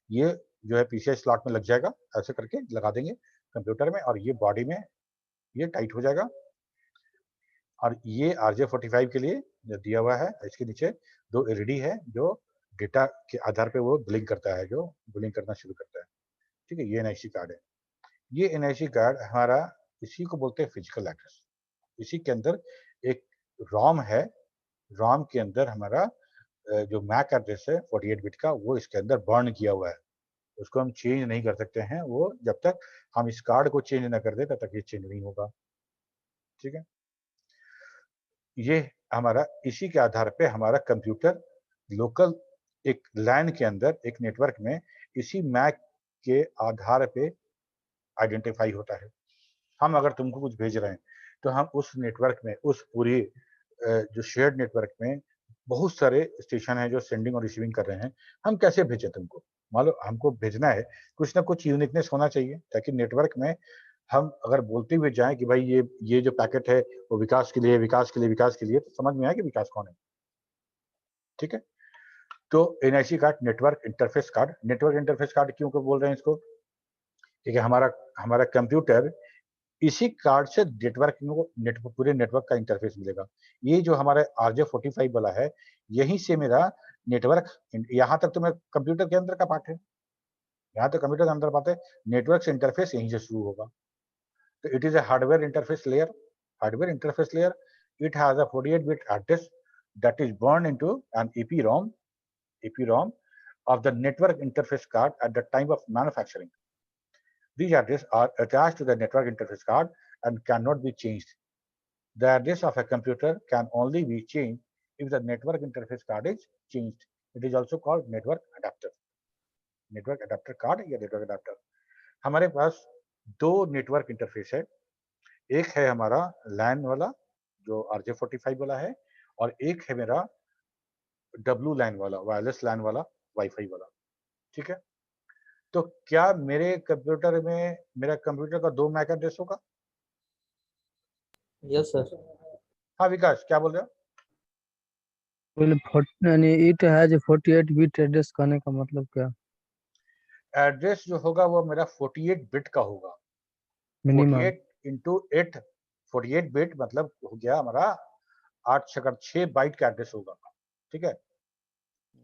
ये जो है PCI स्लॉट में लग जाएगा, ऐसे करके लगा देंगे कंप्यूटर में, और ये बॉडी में ये टाइट हो जाएगा। और ये RJ45 के लिए जो दिया हुआ है, इसके नीचे 2 LED है जो डेटा के आधार पे वो ब्लिंक करता है, जो ब्लिंक करना शुरू करता है। ठीक है, ये NIC कार्ड है। ये NIC कार्ड हमारा, इसी को बोलते हैं फिजिकल एड्रेस। इसी के अंदर एक ROM है, ROM के अंदर हमारा जो मैक एड्रेस है 48 बिट का, वो इसके अंदर बर्न किया हुआ है। उसको हम चेंज नहीं कर सकते हैं, वो जब तक हम इस कार्ड को चेंज ना कर दे तब तक ये चेंज नहीं होगा। ठीक है, ये हमारा, इसी के आधार पे हमारा कंप्यूटर लोकल एक लैन के अंदर एक नेटवर्क में इसी मैक के आधार पे आइडेंटिफाई होता है। हम अगर तुमको कुछ भेज रहे हैं तो हम उस नेटवर्क में, उस पूरी जो शेयर्ड नेटवर्क में बहुत सारे स्टेशन हैं जो सेंडिंग और रिसीविंग कर रहे हैं, हम कैसे भेजें तुमको? मान लो हमको भेजना है, कुछ ना कुछ यूनिकनेस होना चाहिए, ताकि नेटवर्क में हम अगर बोलते हुए जाएं कि भाई ये जो पैकेट है वो विकास के लिए, विकास के लिए, विकास के लिए, तो समझ में आए कि विकास कौन है। ठीक है, तो NIC card network interface card. Network interface card क्यों को बोल रहे हैं इसको? क्योंकि हमारा कंप्यूटर इसी कार्ड से नेटवर्क में पूरे नेटवर्क का इंटरफेस मिलेगा। ये जो हमारा RJ45 वाला है, यहीं से मेरा नेटवर्क, यहाँ तक तो मैं कंप्यूटर के अंदर का पार्ट है, यहाँ तक कंप्यूटर के अंदर बात है, नेटवर्क से इंटरफेस यहीं से शुरू होगा। तो it is a hardware interface layer. Hardware interface layer, it has a 48-bit address that is burned into an EPROM of the network interface card at the time of manufacturing. These addresses are attached to the network interface card and cannot be changed. The address of a computer can only be changed if the network interface card is changed. It is also called network adapter. Network adapter card या network adapter। हमारे पास 2 नेटवर्क इंटरफेस है, एक है हमारा लैन वाला जो RJ45 वाला है, और एक है मेरा W लैन वाला, वायरलेस लैन वाला, वाईफाई वाला। ठीक है, तो क्या मेरे कंप्यूटर में, मेरा कंप्यूटर का 2 मैक एड्रेस होगा? Yes sir. हाँ विकास, क्या बोल रहे हो? यानी इट हैज 48 बिट एड्रेस कहने का मतलब क्या? एड्रेस जो होगा वो मेरा 48 बिट का होगा। मिनिमम 48 into 8, 48 बिट मतलब हो गया हमारा 8×6 बाइट का एड्रेस होगा। ठीक है,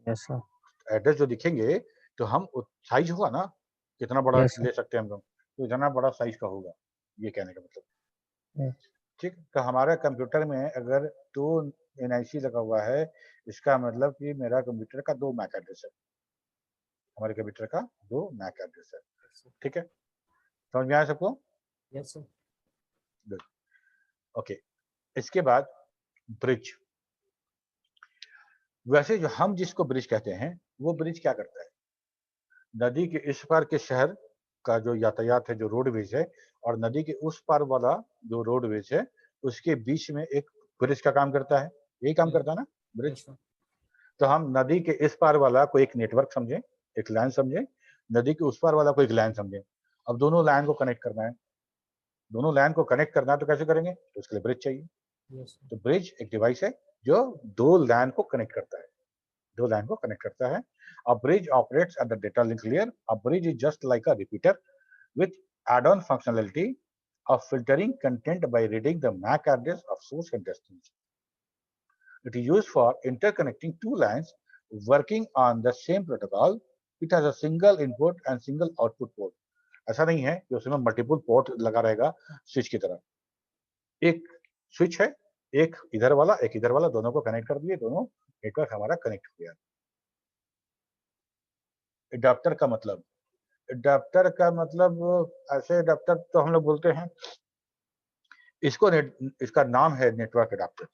यस सर। एड्रेस जो दिखेंगे तो हम साइज होगा ना, कितना बड़ा Yes, sir. ले सकते हैं हम लोग, तो इतना बड़ा साइज का होगा, ये कहने का मतलब। ठीक, तो हमारे कंप्यूटर में अगर 2 NIC लगा हुआ है, इसका मतलब कि मेरा कंप्यूटर का 2 मैक एड्रेस है, हमारे कंप्यूटर का 2 मैक एड्रेस है। ठीक है, समझ में आया सबको? Yes sir. ओके, इसके बाद ब्रिज। वैसे जो हम जिसको ब्रिज कहते हैं, वो ब्रिज क्या करता है? नदी के इस पार के शहर का जो यातायात है, जो रोडवेज है, और नदी के उस पार वाला जो रोडवेज है, उसके बीच में एक ब्रिज का काम करता है। यही काम करता है ना ब्रिज? तो हम नदी के इस पार वाला को एक नेटवर्क समझें, एक लैन समझें, नदी के उस पार वाला को एक लैन समझें। अब दोनों लैन को कनेक्ट करना है, दोनों लैन को कनेक्ट करना है तो कैसे करेंगे, तो उसके लिए ब्रिज चाहिए। तो ब्रिज एक डिवाइस है जो दो लैन को कनेक्ट करता है, दो लैन को कनेक्ट करता है। अ bridge operates at the data link layer. A bridge is just like a repeater with add-on functionality of filtering content by reading the MAC address of source and destination. It is used for interconnecting two lines working on the same protocol. It has a single input and single output port. ऐसा नहीं है कि उसमें मल्टीपल पोर्ट लगा रहेगा स्विच की तरह। एक स्विच है, एक इधर वाला एक इधर वाला, दोनों को कनेक्ट कर दिए, दोनों नेटवर्क हमारा कनेक्ट हो गया। एडाप्टर का मतलब, एडाप्टर का मतलब ऐसे एडाप्टर तो हम लोग बोलते हैं, इसको इसका नाम है नेटवर्क एडाप्टर,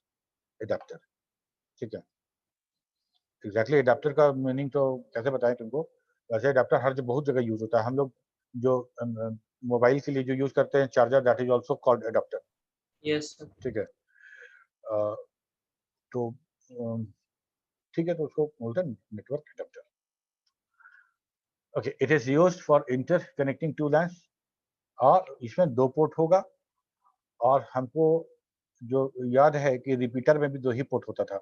एडाप्टर, ठीक है। एग्जैक्टली एडाप्टर का मीनिंग तो कैसे बताएं तुमको, वैसे एडाप्टर हर बहुत जगह यूज होता है। हम लोग जो मोबाइल के लिए जो यूज करते हैं charger, that is also called adapter. Yes ठीक है, तो ठीक है, तो उसको बोलते हैं network adapter. Okay, it is used for interconnecting two lines, और इसमें दो पोर्ट होगा, और हमको जो याद है कि रिपीटर में भी दो ही पोर्ट होता था,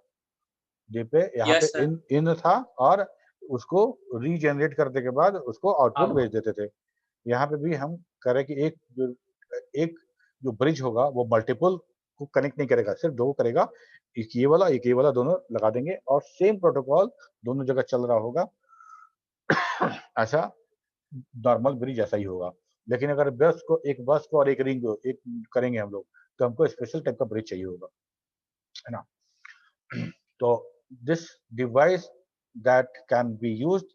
जे पे यहाँ Yes, पे इन था, और उसको रीजनरेट करने के बाद उसको आउटपुट भेज देते थे। यहाँ पे भी हम करें कि एक जो ब्रिज होगा वो मल्टीपल को कनेक्ट नहीं करेगा, सिर्फ दो करेगा, एक ये वाला दोनों लगा देंगे, और सेम प्रोटोकॉल दोनों जगह चल रहा होगा। ऐसा नॉर्मल ब्रिज ऐसा ही होगा। लेकिन अगर बस को और एक रिंग एक करेंगे हम लोग, तो हमको स्पेशल टाइप का ब्रिज चाहिए होगा, है ना। तो this device that can be used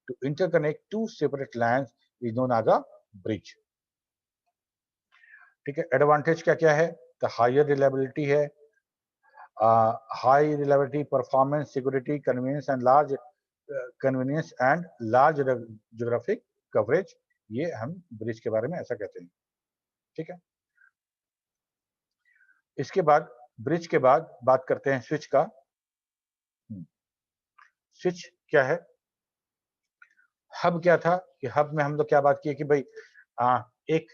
to interconnect two separate LANs is known as a bridge. ठीक है, एडवांटेज क्या क्या है, तो हायर रिलायबिलिटी है, high reliability, performance, security, convenience and large geographic coverage. ये हम ब्रिज के बारे में ऐसा कहते हैं, ठीक है। इसके बाद ब्रिज के बाद बात करते हैं स्विच का। स्विच क्या है, हब क्या था कि हब में हम लोग क्या बात की कि भाई एक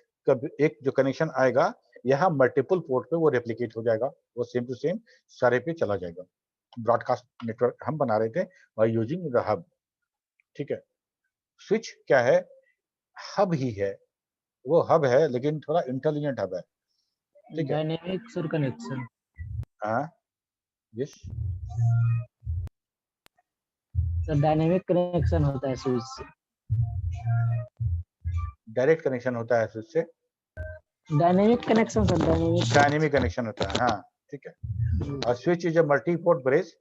जो कनेक्शन आएगा यहाँ मल्टीपल पोर्ट पे वो रेप्लिकेट हो जाएगा, वो सेम टू सेम सारे पे चला जाएगा। ब्रॉडकास्ट नेटवर्क हम बना रहे थे बाय यूजिंग द हब, ठीक है। स्विच क्या है, हब ही है, वो हब है लेकिन थोड़ा इंटेलिजेंट हब है, ठीक है। डायनेमिक सर कनेक्शन, हाँ यस, सर डायनेमिक कनेक्शन होता है स्विच से, डायरेक्ट कनेक्शन होता है स्विच से, dynamic connection sir, dynamic connection होता है, हाँ ठीक है। A switch is a multi-port bridge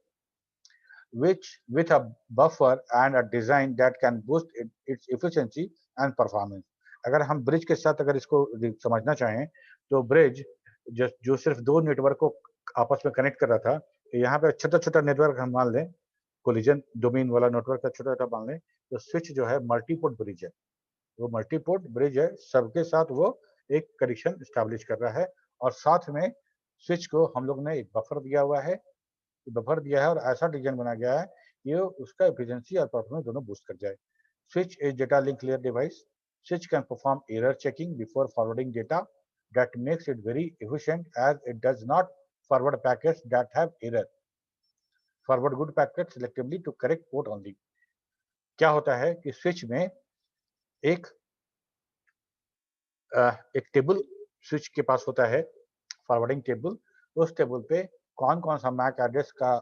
which with a buffer and a design that can boost its efficiency and performance. अगर हम ब्रिज के साथ अगर इसको समझना चाहें तो ब्रिज जो सिर्फ दो नेटवर्क को आपस में कनेक्ट कर रहा था, यहाँ पे छोटा छोटा नेटवर्क हम मान लें, कोलिजन डोमेन वाला नेटवर्क का छोटा छोटा मान लें, तो स्विच जो है मल्टीपोर्ट ब्रिज है, वो मल्टीपोर्ट ब्रिज है, सबके साथ वो एक कनेक्शन स्टैब्लिश कर रहा है, और साथ में स्विच को हम लोग ने एक बफर दिया हुआ है, बफर दिया है और ऐसा डिजाइन बनाया गया है कि उसका एफिशिएंसी और परफॉर्मेंस दोनों बूस्ट कर जाए। Switch is data link layer device. Switch can perform error checking before forwarding data, that makes it very efficient as it does not forward packets that have error, forward good packets selectively to correct port only. क्या होता है कि स्विच में एक टेबल स्विच के पास होता है, फॉरवर्डिंग टेबल, उस टेबल पे कौन कौन सा मैक एड्रेस का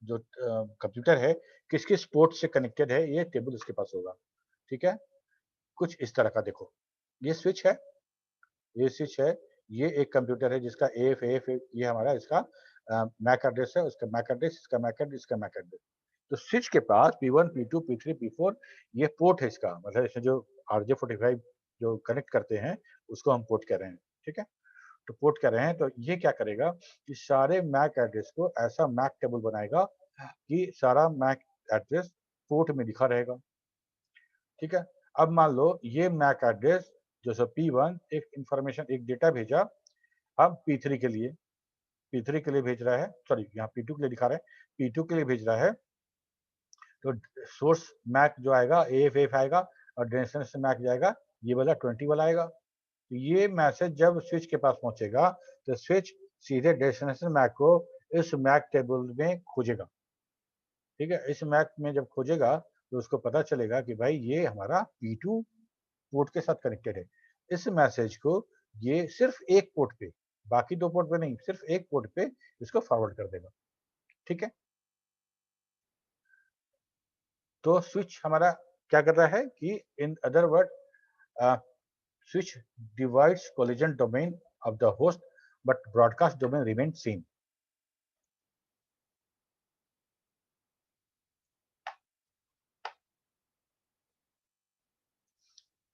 जो कंप्यूटर है किस किस पोर्ट से कनेक्टेड है, ये टेबल उसके पास होगा, ठीक है। कुछ इस तरह का देखो, ये स्विच है, ये स्विच है, ये एक कंप्यूटर है जिसका AF ये हमारा इसका मैक एड्रेस है, उसका मैक एड्रेस, इसका मैक एड्रेस, इसका मैक एड्रेस। तो स्विच के पास P1 P2 P3 P4 ये पोर्ट है इसका, मतलब इसमें जो RJ45 जो कनेक्ट करते हैं उसको हम पोर्ट कह रहे हैं, ठीक है। तो पोर्ट कर रहे हैं, तो ये क्या करेगा कि सारे मैक एड्रेस को ऐसा मैक टेबल बनाएगा कि सारा मैक एड्रेस पोर्ट में लिखा रहेगा, ठीक है। अब मान लो ये मैक एड्रेस जो सो P1 एक इंफॉर्मेशन एक डेटा भेजा, अब P3 के लिए भेज रहा है, सॉरी यहाँ P2 के लिए दिखा रहा है, P2 के लिए भेज रहा है, तो सोर्स मैक जो आएगा AF आएगा, और डेस्टिनेशन मैक जाएगा ये वाला 20 वाला आएगा। तो ये मैसेज जब स्विच के पास पहुंचेगा तो स्विच सीधे डेस्टिनेशन मैक को इस मैक टेबल में खोजेगा। ठीक है, इस मैक में जब खोजेगा तो उसको पता चलेगा कि भाई ये हमारा P2 पोर्ट के साथ कनेक्टेड है। इस मैसेज को ये सिर्फ एक पोर्ट पे, बाकी 2 पोर्ट पे नहीं, सिर्फ एक पोर्ट पे इसको फॉरवर्ड कर देगा। ठीक है, तो स्विच हमारा क्या कर रहा है कि in other word switch divides collision domain of the host but broadcast domain remains same.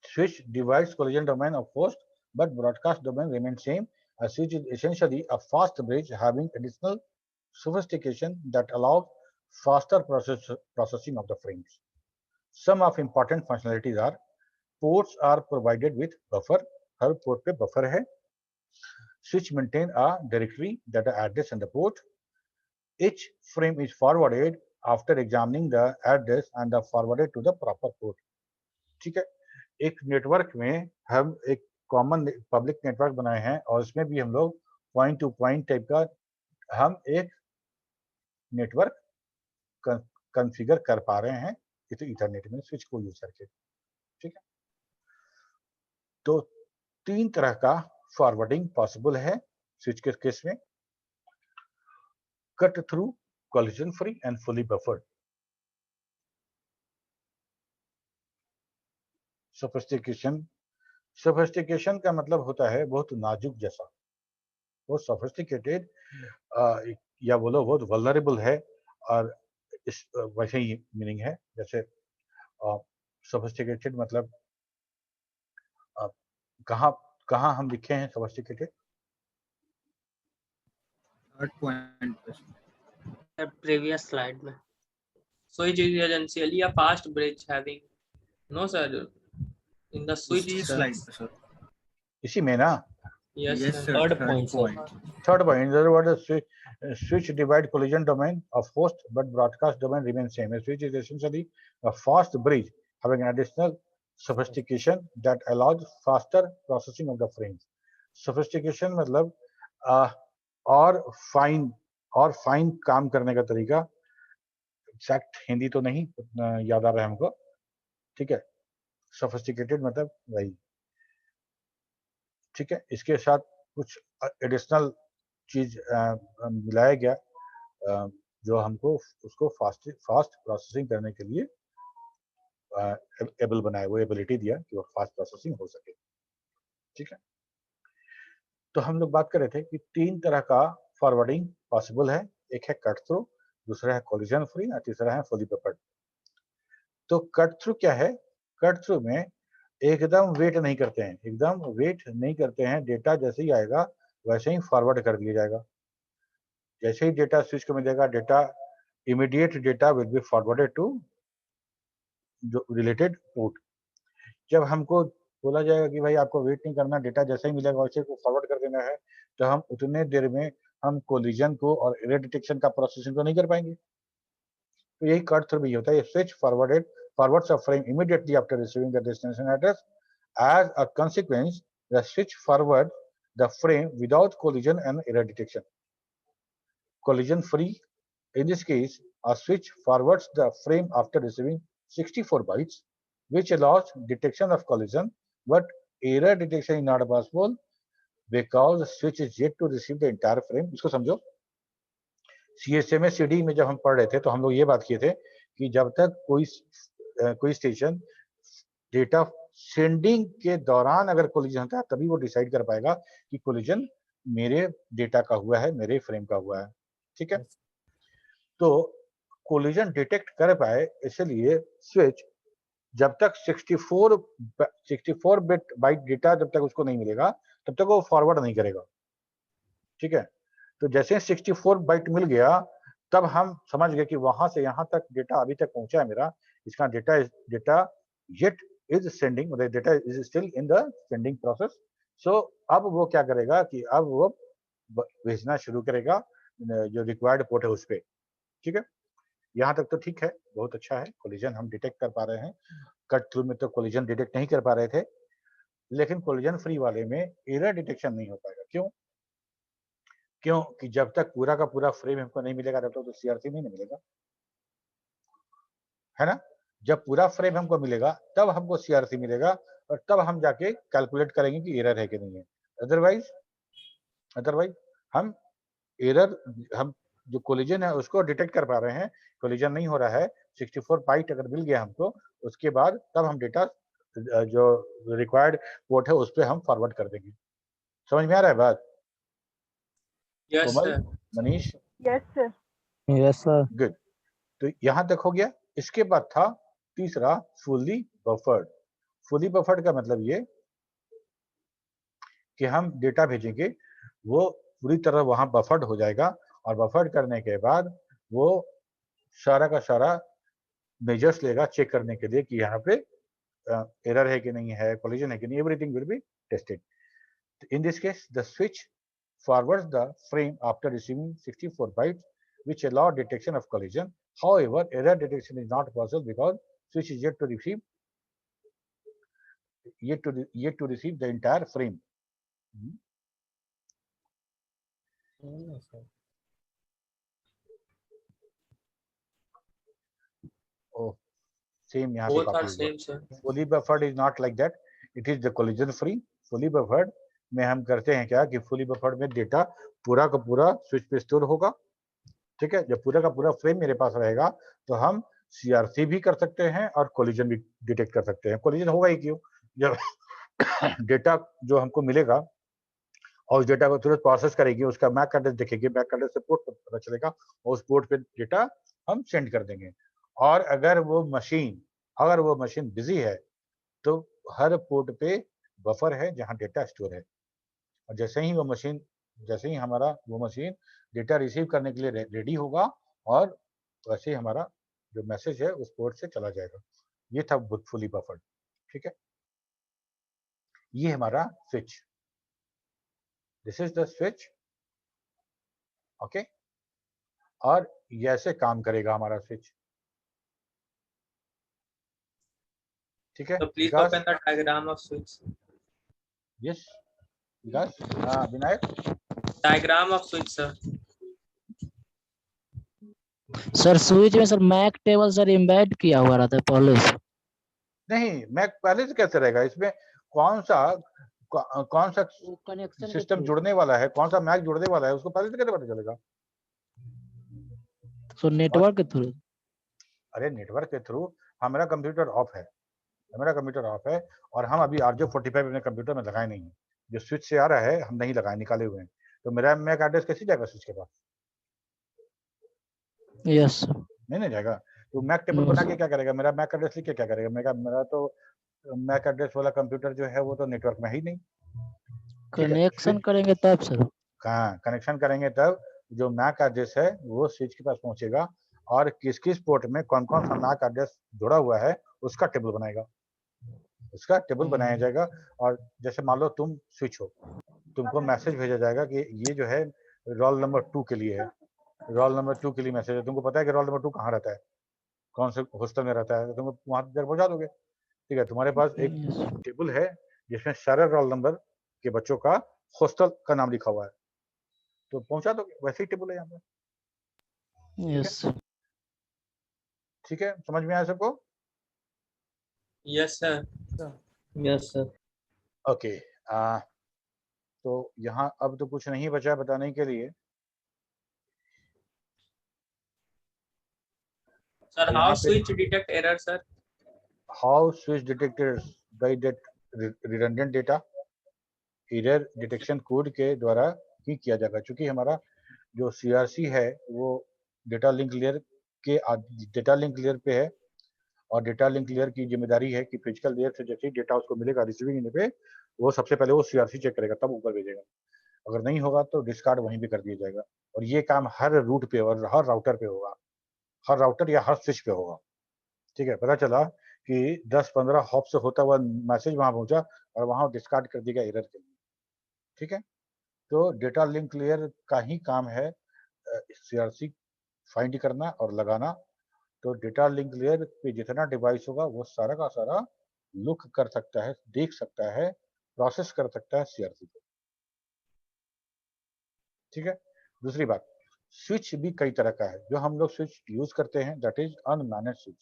Switch divides collision domain of host but broadcast domain remains same. A switch is essentially a fast bridge having additional sophistication that allows faster processing of the frames. Some of important functionalities are ports are provided with buffer. Her port पे बफर है. Switch maintain a directory, data address and the port. Each frame is forwarded after examining the address and the forwarded to the proper port. ठीक है, एक नेटवर्क में हम एक कॉमन पब्लिक नेटवर्क बनाए हैं और इसमें भी हम लोग पॉइंट टू पॉइंट टाइप का हम एक नेटवर्क कॉन्फ़िगर कर पा रहे हैं इस इथरनेट में स्विच को यूज करके। ठीक है, तो 3 तरह का फॉरवर्डिंग पॉसिबल है स्विच के केस में: cut through, collision free and fully buffered. Sophistication का मतलब होता है बहुत नाजुक जैसा, बहुत सोफिस्टिकेटेड या बोलो बहुत वल्नरेबल है, और इस वैसे ही मीनिंग है जैसे सोफिस्टिकेटेड मतलब कहाँ कहाँ हम लिखे हैं sophisticated? Third point previous slide में. Switch is essentially a fast bridge having no sir in the switch slide पे सर। इसी में ना? yes Yes, sir. sir. Third Third point, sir. point. Third point, in other words, switch divide collision domain of host but broadcast domain remains same. A switch is essentially a fast bridge having an additional sophistication that allows faster processing of the frames. Sophistication मतलब और फाइन काम करने का तरीका, एग्जैक्ट हिंदी तो नहीं याद आ रहा है हमको। ठीक है, सोफिस्टिकेटेड मतलब वही। ठीक है, इसके साथ कुछ एडिशनल चीज मिलाया गया जो हमको उसको फास्ट प्रोसेसिंग करने के लिए एबल बनाया, वो एबिलिटी दिया कि वो फास्ट प्रोसेसिंग हो सके। ठीक है, तो हम लोग बात कर रहे थे कि 3 तरह का फॉरवर्डिंग पॉसिबल है। एक है कट थ्रू, दूसरा है कोलिजन फ्री और तीसरा है फुली बफर्ड। तो कट थ्रू क्या है? कट थ्रू में एकदम वेट नहीं करते हैं, एकदम वेट नहीं करते हैं, डेटा जैसे ही आएगा वैसे ही फॉरवर्ड कर दिया जाएगा। जैसे ही डेटा स्विच को मिलेगा, data immediate data will be forwarded to जो रिलेटेड पोर्ट। जब हमको बोला जाएगा कि भाई आपको वेट नहीं करना, डेटा जैसे ही मिलेगा वैसे को फॉरवर्ड कर देना है, तो हम उतने देर में हम कोलिजन को और एरर डिटेक्शन का प्रोसेसिंग तो नहीं कर पाएंगे। तो यही कट थ्रू भी होता है। Switch forwards a frame immediately after receiving the destination address. As a consequence, the switch forward the frame without collision and error detection. Collision free, in this case, a switch forwards the frame after receiving 64 bytes, which allows detection of collision, but error detection is not possible because the switch is yet to receive the entire frame. इसको समझो, CSMA-CD में जब हम पढ़ रहे थे तो हम लोग ये बात किए थे कि जब तक कोई स्टेशन डेटा सेंडिंग के दौरान अगर कोलिजन होता है तभी वो डिसाइड कर पाएगा कि कोलिजन मेरे डेटा का हुआ है, मेरे फ्रेम का हुआ है। ठीक है, तो कोलिजन डिटेक्ट कर पाए इसलिए स्विच जब तक 64 बिट बाइट डेटा जब तक उसको नहीं मिलेगा तब तक वो फॉरवर्ड नहीं करेगा। ठीक है, तो जैसे 64 बाइट मिल गया तब हम समझ गए कि वहां से यहां तक डेटा अभी तक पहुंचा है मेरा, इसका डेटा yet is sending, मतलब data is still in the sending process. So अब वो क्या करेगा कि अब वो भेजना शुरू करेगा जो रिक्वायर्ड पोर्ट है उस पर। ठीक है, यहाँ तक तो ठीक है, बहुत अच्छा है, कोलिजन हम डिटेक्ट कर पा रहे हैं कट थ्रू में तो कोलिजन डिटेक्ट नहीं कर पा रहे थे, लेकिन कोलिजन फ्री वाले में एरर डिटेक्शन नहीं हो पाएगा। क्यों? क्योंकि जब तक पूरा का पूरा फ्रेम हमको नहीं मिलेगा तब तक तो सीआरसी नहीं मिलेगा, है ना। जब पूरा फ्रेम हमको मिलेगा तब हमको सीआरसी मिलेगा और तब हम जाके कैलकुलेट करेंगे कि एरर है कि नहीं है। अदरवाइज हम एरर, हम जो कोलिजन है उसको डिटेक्ट कर पा रहे हैं, कोलिजन नहीं हो रहा है, 64 बाइट अगर मिल गया हमको, उसके बाद तब हम डेटा जो रिक्वायर्ड पोर्ट है उस पर हम फॉरवर्ड कर देंगे। समझ में आ रहा है बात? Yes, कोमल, sir. Manish, yes sir. Yes sir. Good. तो यहाँ तक हो गया। इसके बाद था तीसरा फुली बफर्ड। फुली बफर्ड का मतलब ये कि हम डेटा भेजेंगे, वो पूरी तरह वहां बफर्ड हो जाएगा और बफर्ड करने के बाद वो सारा का सारा मेजर्स लेगा चेक करने के लिए कि यहाँ पे एरर है कि नहीं है, कोलिजन है कि नहीं, everything will be tested. In this case, the switch forwards the frame after receiving 64 bytes, which allow detection of collision. However, error detection is not possible because switch is yet to receive the entire frame. Oh, same यहाँ पे Both copy are हुआ। same, sir. Fully buffered is not like that. It is the collision free. Fully buffered में हम करते हैं क्या कि fully buffered में डेटा पूरा का पूरा स्विच पे स्टोर होगा। ठीक है, जब पूरा का पूरा फ्रेम मेरे पास रहेगा तो हम सीआरसी भी कर सकते हैं और कोलिजन भी डिटेक्ट कर सकते हैं। कोलिजन होगा ही क्यों? जब डेटा जो हमको मिलेगा और उस डेटा को तुरंत प्रोसेस करेगी, उसका मैक एड्रेस देखेगी, मैक एड्रेस से पोर्ट पर पता चलेगा और उस पोर्ट पे डेटा हम सेंड कर देंगे। और अगर वो मशीन बिजी है तो हर पोर्ट पे बफर है जहां डेटा स्टोर है, और जैसे ही हमारा वो मशीन डेटा रिसीव करने के लिए रेडी होगा और वैसे ही हमारा जो मैसेज है उस पोर्ट से चला जाएगा। ये था फुली बफर्ड। ठीक है, ये हमारा switch, this is the switch. Okay, और ये ऐसे काम करेगा हमारा स्विच। ठीक है, So please Vikas. open the diagram of switch. Yes Vikas. Vinayak. Diagram of switch, sir. Sir switch में sir MAC table sir embed किया हुआ रहता है पहले से। नहीं, मैक पहले से कैसे रहेगा? इसमें कौन सा कनेक्शन सिस्टम जुड़ने वाला है, कौन सा मैक जुड़ने वाला है, उसको पहले से कैसे पता चलेगा? सो नेटवर्क के थ्रू। अरे नेटवर्क के थ्रू हमारा कंप्यूटर ऑफ है, और हम अभी RJ45 अपने कंप्यूटर में लगाए नहीं है। जो स्विच से आ रहा है हम नहीं लगाए, निकाले हुए हैं। तो मेरा मैक एड्रेस कैसे जाएगा स्विच के पास? यस नहीं जाएगा। तो मैक टेबल बना के क्या करेगा? मेरा मैक एड्रेस लिख के क्या करेगा? मेरा तो मैक एड्रेस वाला कंप्यूटर जो है वो तो नेटवर्क में ही नहीं। कनेक्शन करेंगे तब सर। हाँ, कनेक्शन करेंगे तब जो मैक एड्रेस है वो स्विच के पास पहुंचेगा और किस किस पोर्ट में कौन कौन सा मैक एड्रेस जुड़ा हुआ है उसका टेबल बनाया जाएगा। और जैसे मान लो तुम स्विच हो, तुमको मैसेज भेजा जाएगा कि ये जो है रोल नंबर 2 के लिए है, रोल नंबर 2 के लिए मैसेज है। तुमको पता है कि रोल नंबर 2 कहाँ रहता है, कौन से हॉस्टल में रहता है, तो तुम वहां तक पहुंचा दोगे। ठीक है, तुम्हारे पास एक टेबल है जिसमें सारे रोल नंबर के बच्चों का हॉस्टल का नाम लिखा हुआ है, तो पहुंचा दोगे। वैसे ही टेबल है यहाँ पे। यस ठीक है, समझ में आया सबको? Yes, sir. Yes sir. Okay, तो यहाँ अब तो कुछ नहीं बचा बताने के लिए। Sir, how switch detect error, sir? How switch detectors that redundant data error detection code के द्वारा ही किया जाएगा। क्योंकि हमारा जो सीआरसी है वो डेटा लिंक लेयर पे है, और डेटा लिंक लेयर की जिम्मेदारी है कि फिजिकल लेयर से जैसे ही डेटा उसको मिलेगा रिसीविंग एंड पे, वो सबसे पहले वो सीआरसी चेक करेगा तब ऊपर भेजेगा। अगर नहीं होगा तो डिस्कार्ड वहीं पे कर दिया जाएगा। और ये काम हर रूट पे और हर राउटर पे होगा, हर राउटर या हर स्विच पे होगा। ठीक है, पता चला कि 10-15 हॉप से होता हुआ मैसेज वहां पहुंचा और वहां डिस्कार्ड कर दिया एरर के लिए। ठीक है, तो डेटा लिंक लेयर का ही काम है सीआरसी फाइंड करना और लगाना। तो डेटा लिंक लेयर पे जितना डिवाइस होगा वो सारा का सारा लुक कर सकता है, देख सकता है, प्रोसेस कर सकता है सीआरसी को। ठीक है। दूसरी बात, स्विच भी कई तरह का है। जो हम लोग स्विच यूज करते हैं that is unmanaged switch,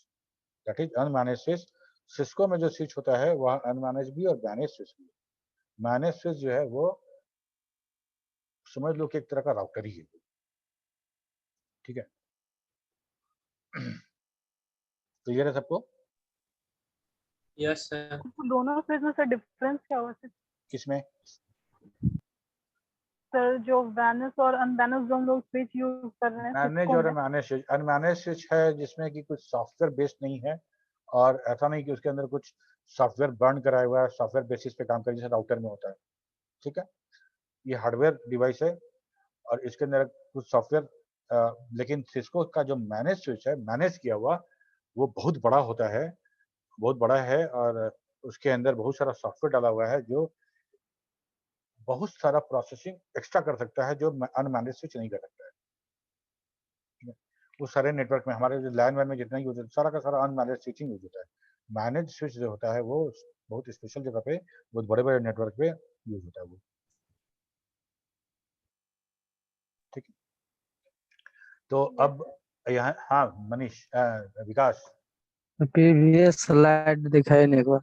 that is unmanaged switch. Cisco में जो स्विच होता है वह अनमैनेज भी और मैनेज स्विच भी। मैनेज स्विच जो है वो समझ लो कि एक तरह का राउटर ही है। ठीक है। क्लियर है सबको? Yes, sir. दोनों स्विच में सर डिफरेंस क्या हुआ किसमें? सर? जो वैनिस और अनवैनिस जो हम लोग स्विच यूज कर रहे हैं मैनेज Cisco और में। अनमैनेज स्विच, अनमैनेज स्विच है जिसमें कि कुछ सॉफ्टवेयर बेस्ड नहीं है और ऐसा नहीं कि उसके अंदर कुछ सॉफ्टवेयर बर्न कराया हुआ है, सॉफ्टवेयर बेसिस पे काम करे जैसे राउटर में होता है। ठीक है। ये हार्डवेयर डिवाइस है और इसके अंदर कुछ सॉफ्टवेयर, लेकिन सिस्को का जो मैनेज स्विच है, मैनेज किया हुआ, वो बहुत बड़ा होता है, बहुत बड़ा है और उसके अंदर बहुत सारा सॉफ्टवेयर डाला हुआ है जो बहुत सारा प्रोसेसिंग एक्स्ट्रा कर सकता है जो अनमैनेज स्विच नहीं कर सकता है। ठीक है? वो सारे नेटवर्क में हमारे जो लैन वैन में जितना यूज होता है सारा का सारा अनमैनेज स्विचिंग यूज होता है। मैनेज स्विच जो होता है वो बहुत स्पेशल जगह पे, बहुत बड़े बड़े नेटवर्क पे यूज होता है वो। ठीक है। तो अब यहाँ, हाँ मनीष, विकास, प्रीवियस स्लाइड दिखाई नहीं एक बार।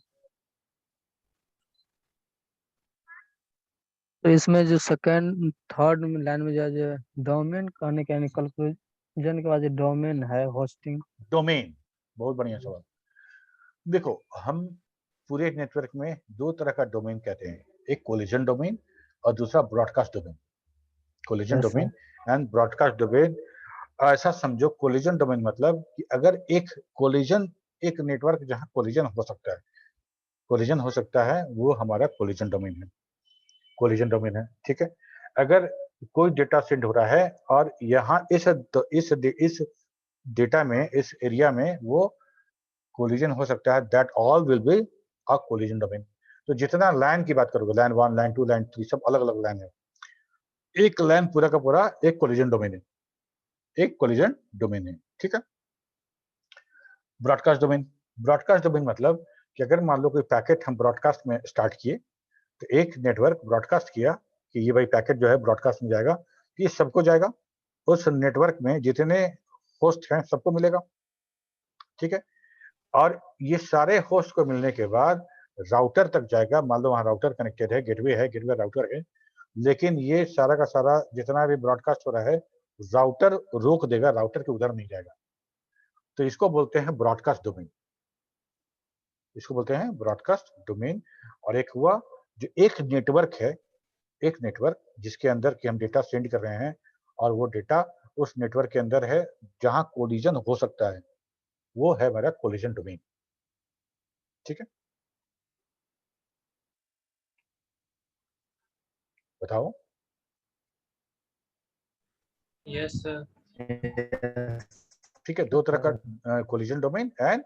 तो इसमें जो सेकंड थर्ड लाइन में जो डोमेन कहने के कंक्लूजन के बाद जो डोमेन है होस्टिंग। डोमेन, बहुत बढ़िया सवाल। देखो, हम पूरे नेटवर्क में दो तरह का डोमेन कहते हैं, एक कोलिजन डोमेन और दूसरा broadcast domain. Collision Yes, domain and broadcast domain. ऐसा समझो, कोलिजन डोमेन मतलब कि अगर एक कोलिजन, एक नेटवर्क जहां कोलिजन हो सकता है, कोलिजन हो सकता है, वो हमारा कोलिजन डोमेन है, कोलिजन डोमेन है। ठीक है। अगर कोई डेटा सेंड हो रहा है और यहाँ इस डेटा में, इस एरिया में वो कोलिजन हो सकता है, that all will be a collision domain. तो जितना लाइन की बात करोगे, लाइन 1, लाइन 2, लाइन 3, सब अलग अलग लाइन है, एक लाइन पूरा का पूरा एक कोलिजन डोमेन है, एक कोलिजन डोमेन है। ठीक है। ब्रॉडकास्ट डोमेन, ब्रॉडकास्ट डोमेन मतलब कि अगर मान लो कोई पैकेट हम ब्रॉडकास्ट में स्टार्ट किए, तो एक नेटवर्क ब्रॉडकास्ट किया कि ये भाई पैकेट जो है ब्रॉडकास्ट में जाएगा, ये सबको जाएगा, उस नेटवर्क में जितने होस्ट हैं सबको मिलेगा। ठीक है। और ये सारे होस्ट को मिलने के बाद राउटर तक जाएगा। मान लो वहाँ राउटर कनेक्टेड है, गेटवे राउटर है, लेकिन ये सारा का सारा जितना भी ब्रॉडकास्ट हो रहा है राउटर रोक देगा, राउटर के उधर नहीं जाएगा। तो इसको बोलते हैं ब्रॉडकास्ट डोमेन, इसको बोलते हैं ब्रॉडकास्ट डोमेन। और एक हुआ जो एक नेटवर्क है, एक नेटवर्क जिसके अंदर कि हम डेटा सेंड कर रहे हैं और वो डेटा उस नेटवर्क के अंदर है जहां कोलिजन हो सकता है, वो है मेरा कोलिजन डोमेन। ठीक है। बताओ। Yes, sir. ठीक है। दो तरह का collision domain and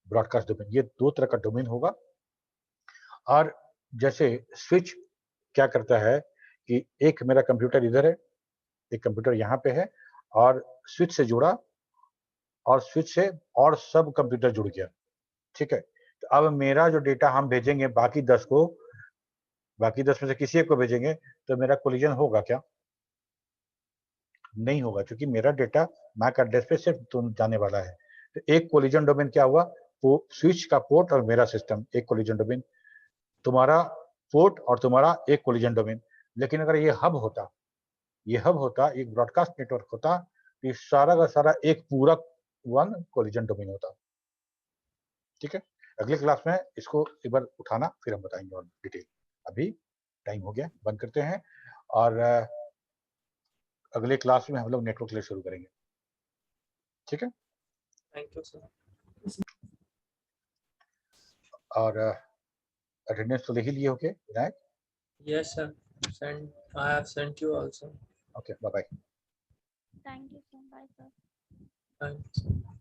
broadcast domain, ये दो तरह का डोमेन होगा। और जैसे स्विच क्या करता है कि एक मेरा कंप्यूटर इधर है, एक कंप्यूटर यहाँ पे है और स्विच से जुड़ा और स्विच से और सब कंप्यूटर जुड़ गया। ठीक है। तो अब मेरा जो डेटा हम भेजेंगे बाकी 10 को, बाकी 10 में से किसी एक को भेजेंगे, तो मेरा कोलिजन होगा क्या? नहीं होगा, क्योंकि मेरा डेटा मैक एड्रेस पे सिर्फ जाने वाला है। तो एक कोलिजन डोमेन क्या हुआ, वो स्विच का पोर्ट और मेरा सिस्टम एक कोलिजन डोमेन, तुम्हारा पोर्ट और तुम्हारा एक कोलिजन डोमेन। लेकिन अगर ये हब होता, ये हब होता, एक ब्रॉडकास्ट नेटवर्क होता, तो ये सारा का सारा एक पूरा वन कोलिजन डोमेन होता। ठीक है। अगले क्लास में इसको एक बार उठाना, फिर हम बताएंगे और डिटेल। अभी टाइम हो गया, बंद करते हैं और अगले क्लास में हम लोग नेटवर्क ले शुरू करेंगे। ठीक है। Thank you, sir. और अटेंडेंस तो ले ही लिए होगे Vinayak? Yes, sir. I have sent you also. Okay, bye bye. Thank you, sir. Bye, sir. Thanks.